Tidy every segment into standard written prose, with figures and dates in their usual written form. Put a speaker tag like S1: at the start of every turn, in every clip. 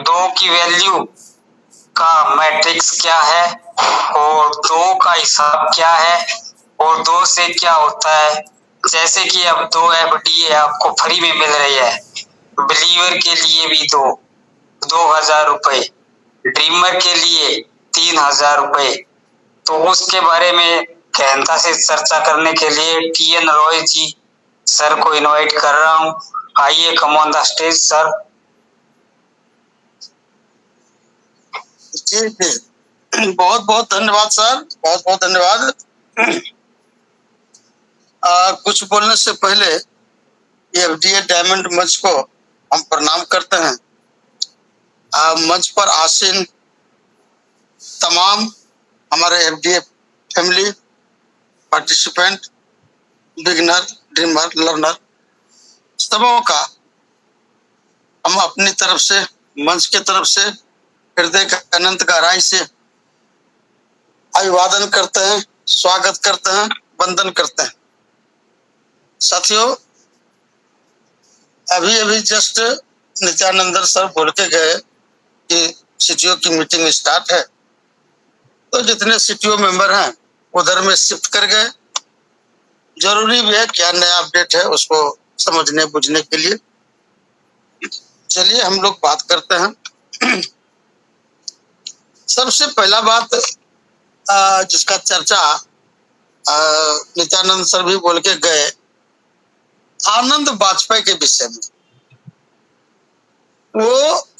S1: दो की वैल्यू का मैट्रिक्स क्या है और दो का हिसाब क्या है और दो से क्या होता है। जैसे कि अब 2 FD आपको फ्री में मिल रही है, बिलीवर के लिए भी 2000 रुपए, ड्रीमर के लिए 3000 रुपए। तो उसके बारे में गहनता से चर्चा करने के लिए TN रॉय जी सर को इनवाइट कर रहा हूँ। आइए, come on the stage sir.
S2: जी जी, बहुत बहुत धन्यवाद सर, बहुत बहुत धन्यवाद। कुछ बोलने से पहले ये FDA डायमंड मंच को हम प्रणाम करते हैं। मंच पर आसीन तमाम हमारे FDA family participant, beginner, dreamer, learner, सबों का हम अपनी तरफ से, मंच के तरफ से हृदय का अनंत गहराई से अभिवादन करते हैं, स्वागत करते हैं, वंदन करते हैं। साथियों, अभी अभी जस्ट नित्यानंदन सर बोल के गए कि CTO की मीटिंग स्टार्ट है, तो जितने CTO मेंबर हैं उधर में शिफ्ट कर गए। जरूरी भी है, क्या नया अपडेट है उसको समझने बुझने के लिए। चलिए हम लोग बात करते हैं। सबसे पहला बात जिसका चर्चा नित्यानंद सर भी बोल के गए, आनंद वाजपेयी के विषय में। वो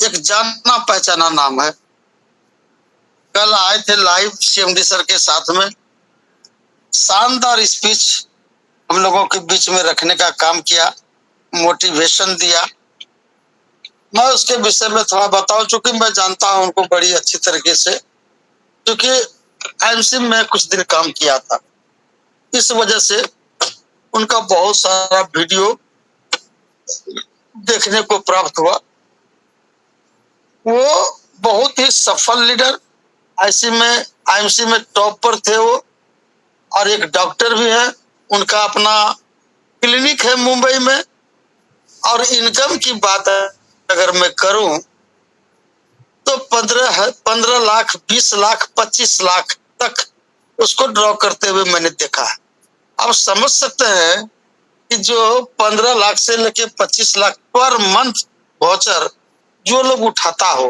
S2: एक जाना पहचाना नाम है। कल आए थे लाइव CMD सर के साथ में, शानदार स्पीच हम लोगों के बीच में रखने का काम किया, मोटिवेशन दिया। मैं उसके विषय में थोड़ा बताऊं, चूंकि मैं जानता हूं उनको बड़ी अच्छी तरीके से, क्योंकि IMC में कुछ दिन काम किया था, इस वजह से उनका बहुत सारा वीडियो देखने को प्राप्त हुआ। वो बहुत ही सफल लीडर, IMC में टॉप पर थे वो, और एक डॉक्टर भी है। उनका अपना क्लिनिक है मुंबई में। और इनकम की बात अगर मैं करूं तो 15 लाख, 20 लाख, 25 लाख तक उसको ड्रॉ करते हुए मैंने देखा है। आप समझ सकते हैं कि जो 15 लाख से लेके 25 लाख पर मंथ वाउचर जो लोग उठाता हो,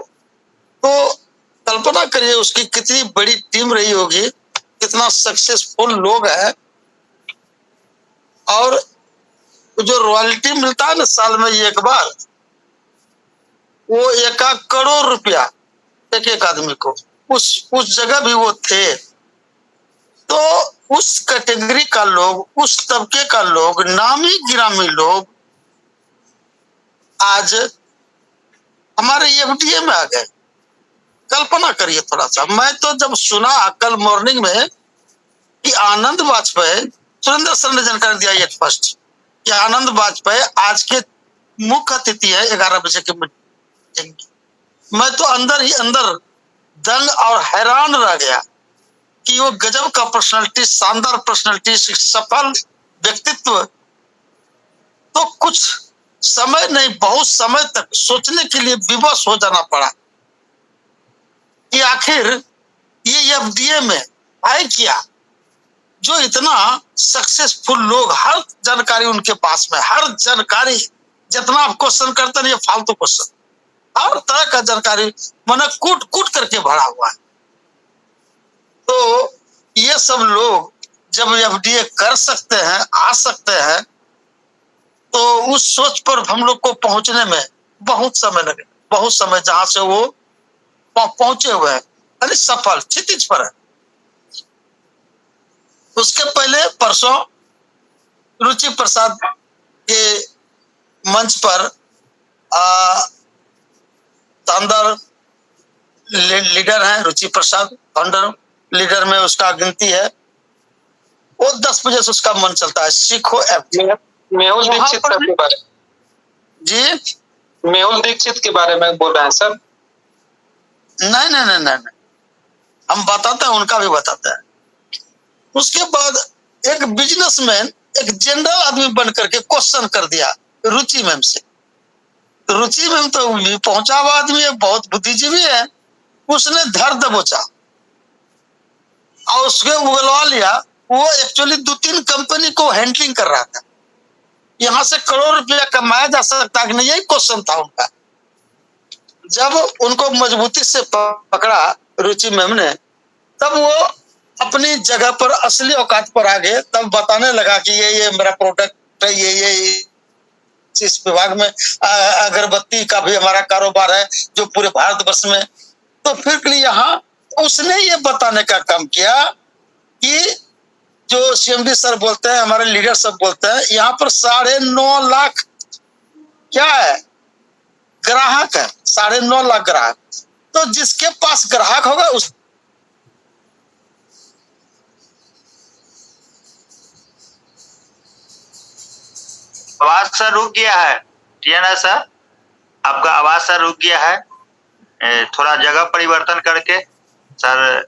S2: तो कल्पना करिए उसकी कितनी बड़ी टीम रही होगी, कितना सक्सेसफुल लोग है। और जो रॉयल्टी मिलता है ना साल में एक बार, वो 1 करोड़ रुपया एक एक आदमी को, उस जगह भी वो थे। तो उस कैटेगरी का लोग, उस तबके का लोग, नामी गिरामी लोग आज हमारे FDA में आ गए। कल्पना करिए थोड़ा सा। मैं तो जब सुना कल मॉर्निंग में कि आनंद वाजपेयी, सुरेंद्र सर ने जानकारी दिया ये फर्स्ट कि आनंद वाजपेयी आज के मुख्य अतिथि है 11 बजे के मीटिंग। मैं तो अंदर ही अंदर दंग और हैरान रह गया कि वो गजब का पर्सनालिटी, शानदार पर्सनालिटी, सफल व्यक्तित्व। तो कुछ समय नहीं, बहुत समय तक सोचने के लिए विवश हो जाना पड़ा कि आखिर ये FDA में है क्या, जो इतना सक्सेसफुल लोग, हर जानकारी उनके पास में, हर जानकारी, जितना आप क्वेश्चन करते हैं ये फालतू क्वेश्चन, हर तरह का जानकारी मैंने कूट कूट करके भरा हुआ है। तो ये सब लोग जब FDA कर सकते हैं, आ सकते हैं, तो उस सोच पर हम लोग को पहुंचने में बहुत समय लगे, बहुत समय जहां से वो पहुंचे हुए हैं, यानी सफल क्षितिज पर है। उसके पहले परसों रुचि प्रसाद के मंच पर शानदार लीडर है रुचि प्रसाद, फाउंडर लीडर में उसका गिनती है। वो 10 बजे से उसका मन चलता है, सीखो FDA।
S1: मेहुल दीक्षित के बारे
S2: जी,
S1: मेहुल दीक्षित के बारे में बोल रहे हैं सर?
S2: नहीं नहीं नहीं नहीं, हम बताते हैं, उनका भी बताते हैं। उसके बाद एक बिजनेसमैन, एक जनरल आदमी बन करके क्वेश्चन कर दिया रुचि मैम से। रुचि में तो पहुंचा हुआ आदमी है, बहुत बुद्धिजीवी है, उसने धर दबोचा और उसके उगलवा लिया। वो एक्चुअली 2-3 कंपनी को हैंडलिंग कर रहा था, यहां से करोड़ रुपया कमाया जा सकता है कि नहीं, यही क्वेश्चन था उनका। जब उनको मजबूती से पकड़ा रुचि मैम ने, तब वो अपनी जगह पर असली औकात पर आ गए। तब बताने लगा कि ये मेरा प्रोडक्ट है, ये इस विभाग में अगरबत्ती का भी हमारा कारोबार है जो पूरे भारतवर्ष में। तो फिर यहाँ उसने ये बताने का काम किया कि जो सीएमडी सर बोलते हैं, हमारे लीडर सब बोलते हैं, यहाँ पर 9.5 लाख क्या है, ग्राहक है, 9.5 लाख ग्राहक। तो जिसके पास ग्राहक होगा उस
S3: आवाज सर रुक गया है, टीएनएस सर आपका आवाज सर रुक गया है। थोड़ा जगह परिवर्तन करके सर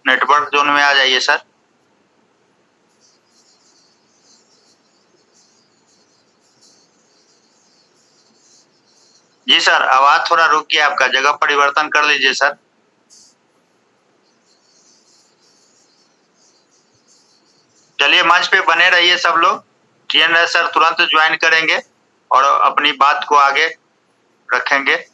S3: नेटवर्क जोन में आ जाइए सर। जी सर, आवाज थोड़ा रुक गया आपका, जगह परिवर्तन कर लीजिए सर। चलिए मंच पे बने रहिए सब लोग, टीएनएस सर तुरंत ज्वाइन करेंगे और अपनी बात को आगे रखेंगे।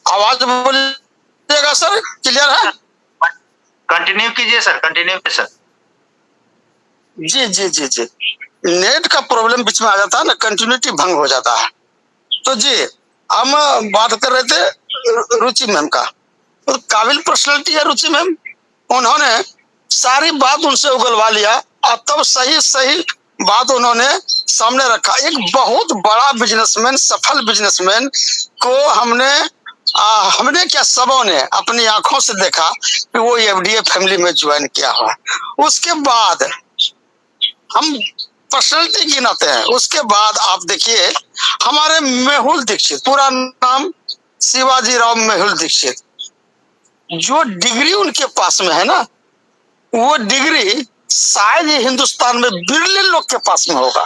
S2: आवाज बोलिएगा सर, क्लियर है?
S3: कंटिन्यू कीजिए सर, कंटिन्यू कीजिए सर।
S2: जी जी जी जी, नेट का प्रॉब्लम बीच में आ जाता है ना, कंटिन्यूटी भंग हो जाता है। तो जी हम बात कर रहे थे रुचि मैम का। तो काबिल पर्सनालिटी है रुचि मैम, उन्होंने सारी बात उनसे उगलवा लिया और तब सही सही बात उन्होंने सामने रखा। एक बहुत बड़ा बिजनेसमैन, सफल बिजनेसमैन को हमने क्या, सबों ने अपनी आंखों से देखा कि वो एफडीए फैमिली में ज्वाइन किया हुआ। उसके बाद हम पर्सनैलिटी गिनाते हैं, उसके बाद आप देखिए हमारे मेहुल दीक्षित, पूरा नाम शिवाजी राव मेहुल दीक्षित, जो डिग्री उनके पास में है ना, वो डिग्री शायद ही हिंदुस्तान में बिरले लोग के पास में होगा।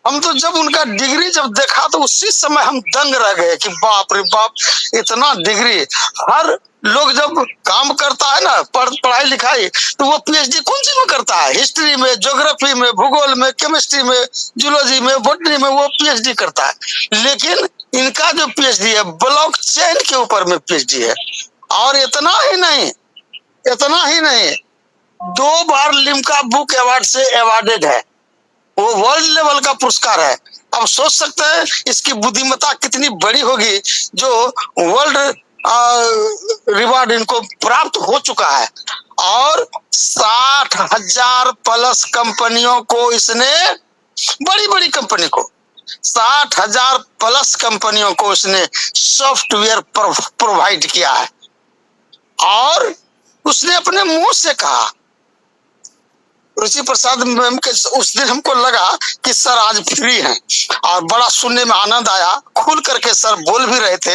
S2: हम तो जब उनका डिग्री जब देखा तो उसी समय हम दंग रह गए कि बाप रे बाप, इतना डिग्री। हर लोग जब काम करता है ना, पढ़ाई लिखाई, तो वो पीएचडी कौन सी में करता है, हिस्ट्री में, ज्योग्राफी में, भूगोल में, केमिस्ट्री में, जूलॉजी में, बॉटनी में, वो पीएचडी करता है। लेकिन इनका जो पीएचडी है ब्लॉकचेन के ऊपर में पीएचडी है। और इतना ही नहीं, 2 बार लिम्का बुक अवार्ड से अवार्डेड है, वो वर्ल्ड लेवल का पुरस्कार है। अब सोच सकते हैं इसकी बुद्धिमत्ता कितनी बड़ी होगी, जो वर्ल्ड रिवार्ड इनको प्राप्त हो चुका है। और 60,000 प्लस कंपनियों को इसने, बड़ी बड़ी कंपनी को, 60,000 प्लस कंपनियों को इसने सॉफ्टवेयर प्रोवाइड किया है। और उसने अपने मुंह से कहा, रुचि प्रसाद मैम के उस दिन हमको लगा कि सर आज फ्री हैं, और बड़ा सुनने में आनंद आया, खुल करके सर बोल भी रहे थे,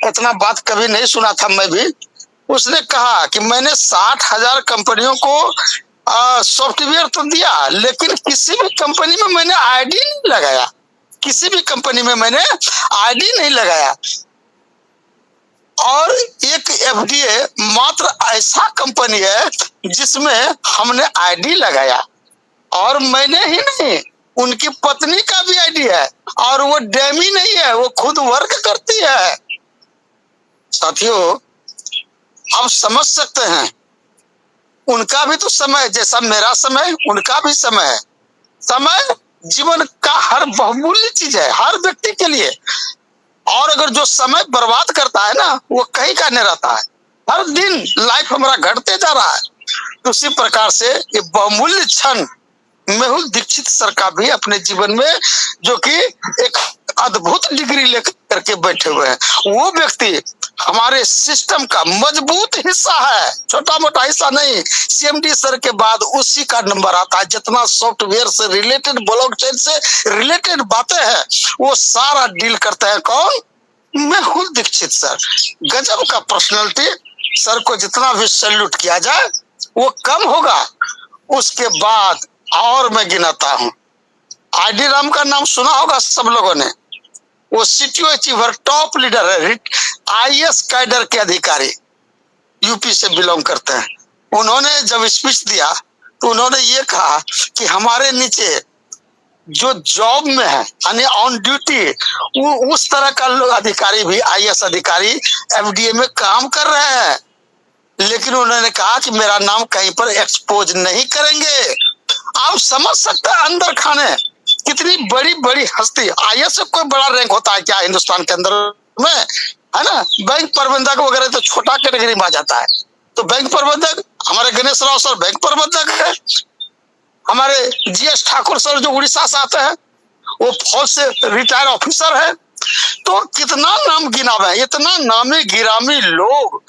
S2: इतना बात कभी नहीं सुना था मैं भी। उसने कहा कि मैंने 60,000 कंपनियों को सॉफ्टवेयर तो दिया, लेकिन किसी भी कंपनी में मैंने आईडी नहीं लगाया, किसी भी कंपनी में मैंने आईडी नहीं लगाया। और एक एफडीए मात्र ऐसा कंपनी है जिसमें हमने आईडी लगाया, और मैंने ही नहीं, उनकी पत्नी का भी आईडी है, और वो डेमी नहीं है, वो खुद वर्क करती है। साथियों, आप समझ सकते हैं, उनका भी तो समय, जैसा मेरा समय, उनका भी समय है। समय जीवन का हर बहुमूल्य चीज है, हर व्यक्ति के लिए। और अगर जो समय बर्बाद करता है ना, वो कहीं का नहीं रहता है। हर दिन लाइफ हमारा घटते जा रहा है। तो उसी प्रकार से ये बहुमूल्य क्षण मेहुल दीक्षित सर का भी अपने जीवन में, जो कि एक अद्भुत डिग्री लेकर के बैठे हुए हैं, वो व्यक्ति हमारे सिस्टम का मजबूत हिस्सा है, छोटा मोटा हिस्सा नहीं। सीएमडी सर के बाद उसी का नंबर आता है। जितना सॉफ्टवेयर से रिलेटेड, ब्लॉकचेन से रिलेटेड बातें हैं, वो सारा डील करते हैं कौन? मेहुल दीक्षित सर। गजब का पर्सनालिटी। सर को जितना भी सैल्यूट किया जाए वो कम होगा। उसके बाद और मैं गिनाता हूं, आईडी राम का नाम सुना होगा सब लोगों ने। वो सीटीओ अचीवर टॉप लीडर है, आईएएस कैडर के अधिकारी, यूपी से बिलोंग करते हैं। उन्होंने जब स्पीच दिया तो उन्होंने ये कहा कि हमारे नीचे जो जॉब में है यानी ऑन ड्यूटी, वो उस तरह का लोग अधिकारी भी, आईएएस अधिकारी एफडीए में काम कर रहे हैं, लेकिन उन्होंने कहा कि मेरा नाम कहीं पर एक्सपोज नहीं करेंगे। आप समझ सकते हैं अंदर खाने कितनी बड़ी बड़ी हस्ती। आईएएस से कोई बड़ा रैंक होता है क्या हिंदुस्तान के अंदर में? है ना, बैंक प्रबंधक वगैरह तो छोटा कैटेगरी में आ जाता है। तो बैंक प्रबंधक हमारे गणेश राव सर बैंक प्रबंधक है। हमारे जीएस ठाकुर सर जो उड़ीसा से आते हैं, वो फौज से रिटायर ऑफिसर है। तो कितना नाम गिनावे, इतना नामी गिरामी लोग,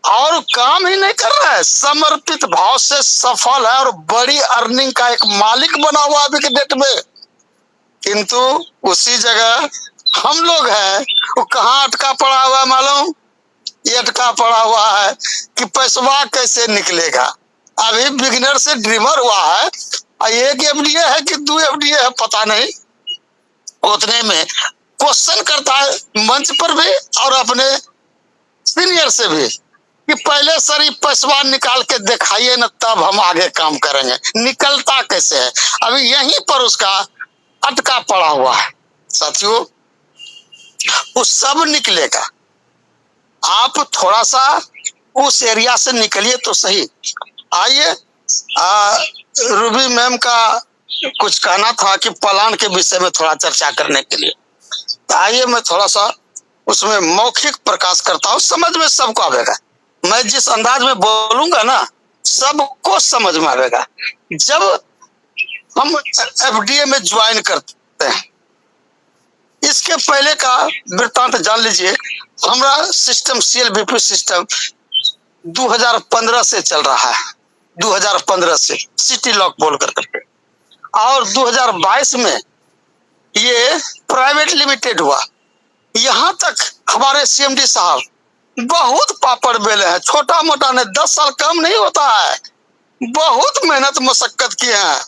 S2: और काम ही नहीं कर रहा है, समर्पित भाव से सफल है और बड़ी अर्निंग का एक मालिक बना हुआ अभी के डेट में। किंतु उसी जगह हम लोग हैं, वो कहाँ अटका पड़ा हुआ है मालूम? ये अटका पड़ा हुआ है कि पैसा कैसे निकलेगा। अभी बिगिनर से ड्रीमर हुआ है, एक एफडीए है कि 2 एफडीए है पता नहीं। उतने में क्वेश्चन करता है मंच पर भी और अपने सीनियर से भी कि पहले सर ये पैसा निकाल के दिखाइए ना, तब हम आगे काम करेंगे। निकलता कैसे है? अभी यहीं पर उसका अटका पड़ा हुआ है। साथियों, वो सब निकलेगा। आप थोड़ा सा उस एरिया से निकलिए तो सही। आइए, रूबी मैम का कुछ कहना था कि प्लान के विषय में थोड़ा चर्चा करने के लिए। तो आइए मैं थोड़ा सा उसमें मौखिक प्रकाश करता हूँ, समझ में सबको आएगा। मैं जिस अंदाज में बोलूंगा ना, सबको समझ में आएगा। जब हम एफडीए में ज्वाइन करते हैं, इसके पहले का वृत्तांत जान लीजिए। हमारा सिस्टम सीएलबीपी सिस्टम 2015 से चल रहा है, 2015 से सिटी लॉक बोल करके, और 2022 में ये प्राइवेट लिमिटेड हुआ। यहां तक हमारे सीएमडी साहब बहुत पापड़ बेले हैं, छोटा मोटा नहीं, 10 साल कम नहीं होता है, बहुत मेहनत मशक्कत किए हैं।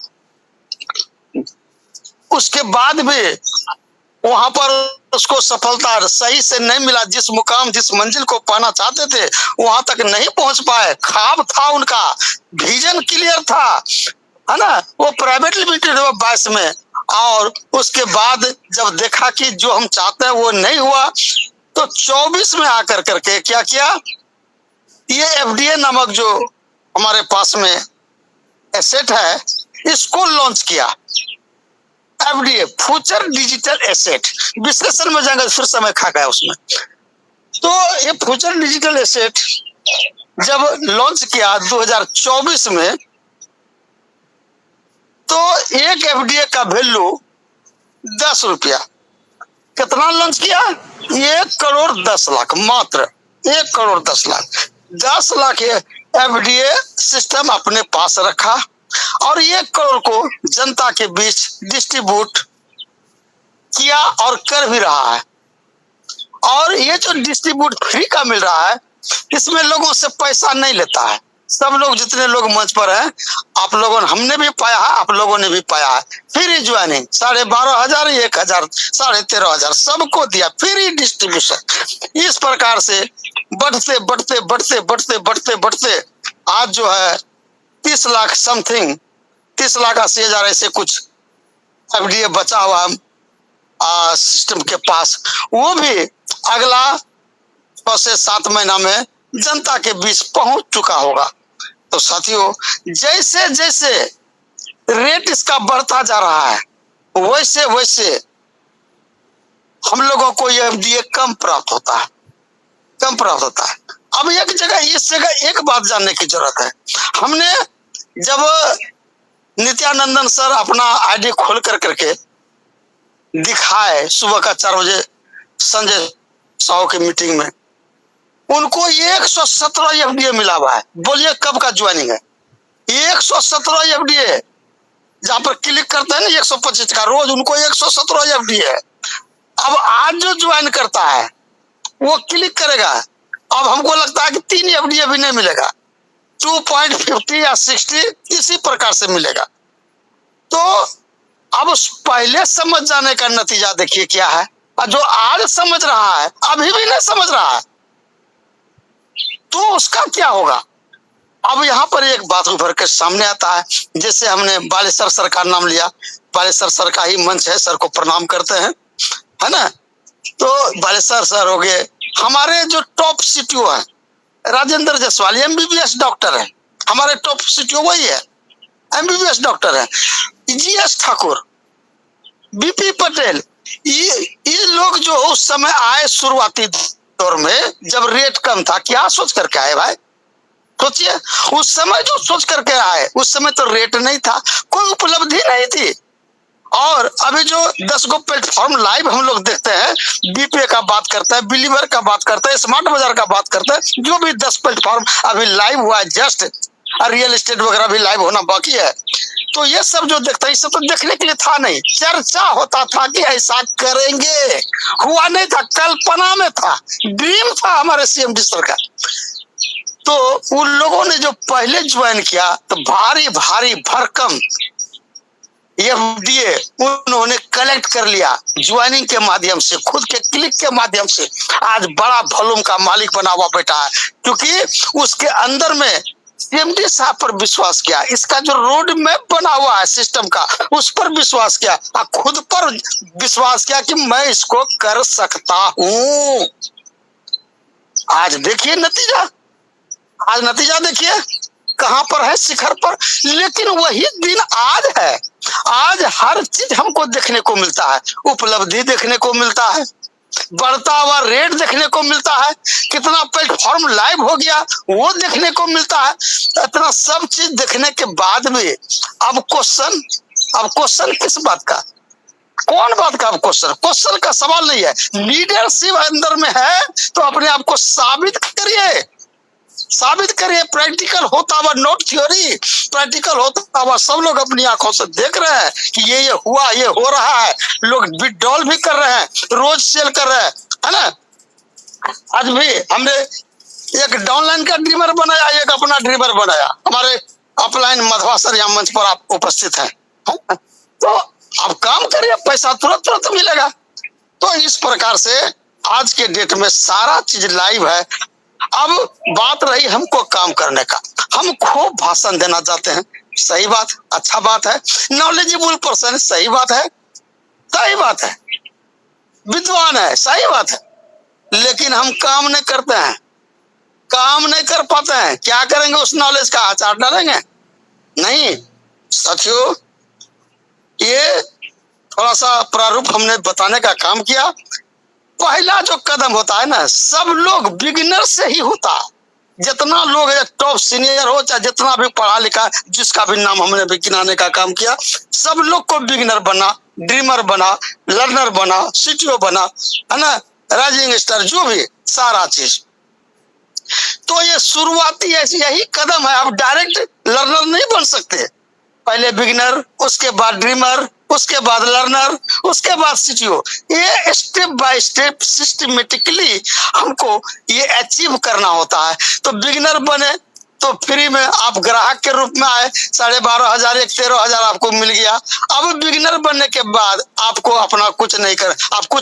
S2: उसके बाद भी वहां पर उसको सफलता सही से नहीं मिला। जिस मुकाम, जिस मंजिल को पाना चाहते थे वहां तक नहीं पहुंच पाए। ख्वाब था उनका, विजन क्लियर था, है ना। वो प्राइवेट लिमिटेड हुआ 22 में, और उसके बाद जब देखा कि जो हम चाहते हैं वो नहीं हुआ, तो 24 में आकर करके क्या किया, ये एफडीए नामक जो हमारे पास में एसेट है, इसको लॉन्च किया। एफडीए फ्यूचर डिजिटल एसेट, विश्लेषण में जाएंगे फिर समय खा गया उसमें। तो ये फ्यूचर डिजिटल एसेट जब लॉन्च किया 2024 में, तो एक एफडीए का वैल्यू 10 रुपया। कितना लॉन्च किया? 1 करोड़ 10 लाख, मात्र 1 करोड़ 10 लाख। 10 लाख एफडीए सिस्टम अपने पास रखा और 1 करोड़ को जनता के बीच डिस्ट्रीब्यूट किया और कर भी रहा है। और ये जो डिस्ट्रीब्यूट फ्री का मिल रहा है, इसमें लोगों से पैसा नहीं लेता है। सब लोग, जितने लोग मंच पर हैं, आप लोगों ने, हमने भी पाया है, आप लोगों ने भी पाया है। फ्री ज्वाइनिंग 12,500, 1,000, 13,500 सबको दिया, फ्री डिस्ट्रीब्यूशन। इस प्रकार से बढ़ते बढ़ते बढ़ते बढ़ते बढ़ते बढ़ते आज जो है 30 लाख समथिंग, 30 लाख 80,000 ऐसे कुछ एफडीए बचा हुआ सिस्टम के पास। वो भी अगला 6 से 7 महीना में जनता के बीच पहुंच चुका होगा। तो साथियों, जैसे जैसे रेट इसका बढ़ता जा रहा है, वैसे वैसे हम लोगों को यह एफडीए कम प्राप्त होता है, कम प्राप्त होता है। अब एक जगह, इस जगह एक बात जानने की जरूरत है। हमने जब नित्यानंदन सर अपना आईडी खोल कर करके दिखाए सुबह का 4 बजे संजय साहू की मीटिंग में, उनको 117 एफडीए मिला हुआ है। बोलिए कब का ज्वाइनिंग है? 117 एफडीए। जहां पर क्लिक करते हैं ना 125 का रोज, उनको 117 एफडीए है। अब आज जो ज्वाइन करता है वो क्लिक करेगा, अब हमको लगता है कि 3 एफडीए भी नहीं मिलेगा, 2.50 या 60 इसी प्रकार से मिलेगा। तो अब उस पहले समझ जाने का नतीजा देखिए क्या है, और जो आज समझ रहा है अभी भी नहीं समझ रहा है तो उसका क्या होगा। अब यहाँ पर एक बात उभर के सामने आता है, जैसे हमने बालेश्वर सर का नाम लिया, बालेश्वर सर का ही मंच है, सर को प्रणाम करते हैं, है ना। तो बालेश्वर सर हो गए, हमारे जो टॉप सीटीओ है राजेंद्र जायसवाल एमबीबीएस डॉक्टर है, हमारे टॉप सीटीओ वही है, एमबीबीएस डॉक्टर है। जीएस ठाकुर, बीपी पटेल, ये लोग जो उस समय आए शुरुआती दौर में जब रेट कम था, क्या सोच करके आए भाई? सोचिए उस समय जो सोच करके आए, उस समय तो रेट नहीं था, कोई उपलब्धि नहीं थी। और अभी जो 10 गो प्लेटफॉर्म लाइव हम लोग देखते हैं, बीपीए का बात करते हैं, बिलीवर का बात करते हैं, स्मार्ट बाजार का बात करते हैं, जो भी 10 प्लेटफॉर्म अभी लाइव हुआ है जस्ट, रियल एस्टेट वगैरह भी लाइव होना बाकी है। तो ये सब जो देखते हैं, ये सब तो देखने के लिए था नहीं, चर्चा होता था कि ऐसा करेंगे, हुआ नहीं था, कल्पना में था, ड्रीम था हमारे सीएमडी सर का। तो उन लोगों ने जो पहले ज्वाइन किया तो भारी भारी भरकम एफडीए उन्होंने कलेक्ट कर लिया ज्वाइनिंग के माध्यम से, खुद के क्लिक के माध्यम से। आज बड़ा वॉल्यूम का मालिक बना हुआ बैठा है, क्योंकि उसके अंदर में सीएमडी साहब पर विश्वास किया, इसका जो रोड मैप बना हुआ है सिस्टम का उस पर विश्वास किया, और खुद पर विश्वास किया कि मैं इसको कर सकता हूं। आज देखिए नतीजा, आज नतीजा देखिए कहां पर है, शिखर पर। लेकिन वही दिन आज है, आज हर चीज हमको देखने को मिलता है, उपलब्धि देखने को मिलता है, बढ़ता हुआ रेट देखने को मिलता है, कितना प्लेटफॉर्म लाइव हो गया वो देखने को मिलता है। इतना सब चीज देखने के बाद में अब क्वेश्चन किस बात का, कौन बात का अब क्वेश्चन का सवाल नहीं है। लीडरशिप अंदर में है तो अपने आप को साबित करिए, प्रैक्टिकल होता हुआ, नॉट थ्योरी, प्रैक्टिकल होता हुआ। सब लोग अपनी आंखों से देख रहे हैं कि ये हुआ, ये हो रहा है, लोग विड्रॉल भी कर रहे हैं, रोज सेल कर रहे हैं, है ना। आज भी हमने एक डाउनलाइन का ड्रीमर बनाया, एक अपना ड्रीमर बनाया, हमारे अपलाइन मधवा सर यहाँ मंच पर आप उपस्थित हैं। तो आप काम करिए, पैसा तुरंत मिलेगा। तो इस प्रकार से आज के डेट में सारा चीज लाइव है। अब बात रही हमको काम करने का, हम खूब भाषण देना चाहते हैं, सही बात, अच्छा बात है, नॉलेजेबल पर्सन, सही बात है, विद्वान है, सही बात है, लेकिन हम काम नहीं करते हैं, काम नहीं कर पाते हैं। क्या करेंगे? उस नॉलेज का आचार डालेंगे? नहीं साथियों, ये थोड़ा सा प्रारूप हमने बताने का काम किया। पहला जो कदम होता है ना, सब लोग बिगिनर से ही होता है। जितना लोग टॉप सीनियर हो, चाहे जितना भी पढ़ा लिखा, जिसका भी नाम हमने भी गिनाने का काम किया, सब लोग को बिगिनर बना, ड्रीमर बना, लर्नर बना, सीटीओ बना, है ना, राइजिंग स्टार, जो भी सारा चीज। तो ये शुरुआती यही कदम है। आप डायरेक्ट लर्नर नहीं बन सकते, पहले बिगिनर, उसके बाद ड्रीमर, उसके बाद लर्नर, उसके बाद सीटीओ। ये स्टेप बाय स्टेप सिस्टमेटिकली हमको ये अचीव करना होता है। तो बिगिनर बने तो फ्री में आप ग्राहक के रूप में आए, 12,500 एक 13,000 आपको मिल गया। अब बिगिनर बनने के बाद आपको अपना आप कुछ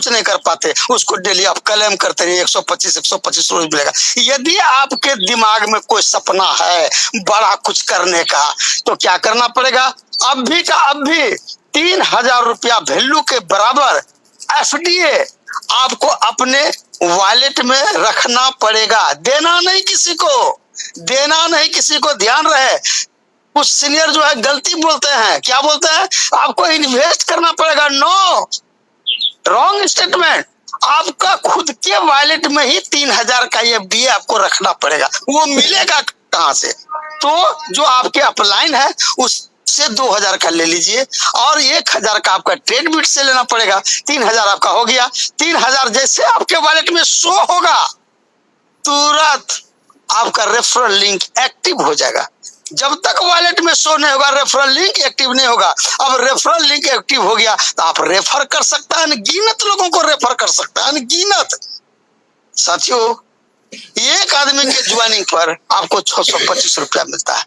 S2: नहीं कर पाते, उसको डेली आप क्लेम करते रहिए, 125 रोज मिलेगा। यदि आपके दिमाग में कोई सपना है बड़ा कुछ करने का, तो क्या करना पड़ेगा? अभी का अभी 3,000 रुपया वैल्यू के बराबर एफडीए आपको अपने वॉलेट में रखना पड़ेगा, देना नहीं किसी को। ध्यान रहे, कुछ सीनियर जो है गलती बोलते हैं, क्या बोलते हैं? आपको इन्वेस्ट करना पड़ेगा। No, wrong statement. आपका खुद के वॉलेट में ही 3,000 का एफडीए आपको रखना पड़ेगा। वो मिलेगा कहां से? तो जो आपके अपलाइन है उससे 2,000 का ले लीजिए, और 1,000 का आपका ट्रेड बिट से लेना पड़ेगा। 3,000 आपका हो गया। 3,000 जैसे आपके वॉलेट में शो होगा, तुरंत आपका रेफरल लिंक एक्टिव हो जाएगा। जब तक वॉलेट में शो नहीं होगा रेफरल लिंक एक्टिव नहीं होगा। अब रेफरल लिंक एक्टिव हो गया तो आप रेफर कर सकते हैं, अनगिनत लोगों को रेफर कर सकते हैं, अनगिनत। साथियों, एक आदमी के ज्वाइनिंग पर आपको 625 रुपया मिलता है।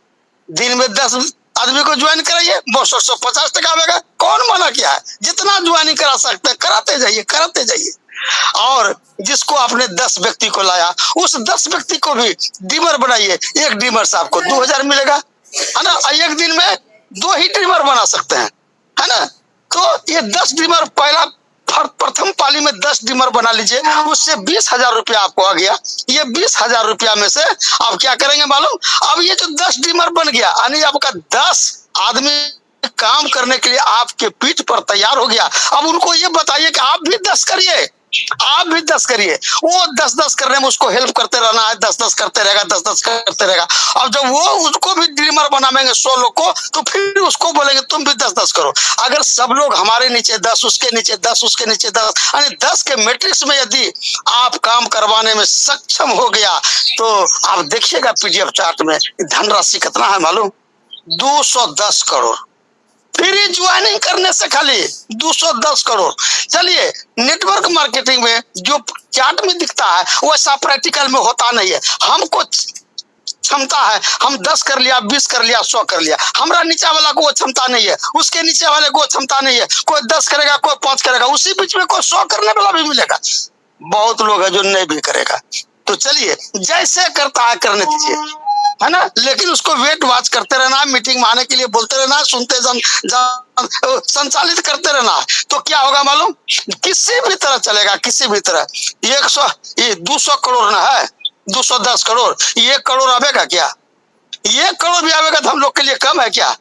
S2: दिन में 10 आदमी को ज्वाइन कराइए, 250 टका आएगा। कौन मना किया है? जितना ज्वाइनिंग करा सकते हैं कराते जाइए, कराते जाइए। और जिसको आपने 10 व्यक्ति को लाया, उस 10 व्यक्ति को भी डीमर बनाइए। एक डीमर से आपको 2000 मिलेगा, है ना। एक दिन में 2 ही डीमर बना सकते हैं, है ना। तो ये 10 डीमर पहला प्रथम पाली में 10 डीमर बना लीजिए, उससे 20,000 रुपया आपको आ गया। ये 20,000 रुपया में से आप क्या करेंगे मालूम? अब ये जो 10 डीमर बन गया, यानी आपका 10 आदमी काम करने के लिए आपके पीठ पर तैयार हो गया। अब उनको ये बताइए कि आप भी 10 करिए, आप भी 10 करिए। वो 10-10 करने में उसको हेल्प करते रहना है, 10-10 करते रहेगा, 10-10 करते रहेगा। अब जब वो उसको भी ड्रीमर बनाएंगे 100 लोग को, तो फिर उसको बोलेंगे तुम भी 10-10 करो। अगर सब लोग हमारे नीचे 10, उसके नीचे 10, उसके नीचे 10, यानी 10 के मैट्रिक्स में यदि आप काम करवाने में सक्षम हो गया, तो आप देखिएगा पीडीएफ चार्ट में धनराशि कितना है मालूम? 210 करोड़। फ्री ज्वाइनिंग करने से खाली 210 करोड़। चलिए, नेटवर्क मार्केटिंग में जो चार्ट में दिखता है वैसा प्रैक्टिकल में होता नहीं है। हमको क्षमता है, हम 10 कर लिया, 20 कर लिया, 100 कर लिया। हमारा नीचे वाला को वो क्षमता नहीं है, उसके नीचे वाले को क्षमता नहीं है। कोई 10 करेगा, कोई 5 करेगा, उसी बीच में कोई 100 करने वाला भी मिलेगा। बहुत लोग है जो नहीं भी करेगा। तो चलिए, जैसे करता है करने दीजिए, है ना। लेकिन उसको वेट वॉच करते रहना, मीटिंग में आने के लिए बोलते रहना, सुनते संचालित करते रहना। तो क्या होगा मालूम? किसी भी तरह चलेगा, किसी भी तरह। 200 करोड़ ना है, 210 करोड़। 1 करोड़ आवेगा क्या? 1 करोड़ भी आवेगा तो हम लोग के लिए कम है क्या?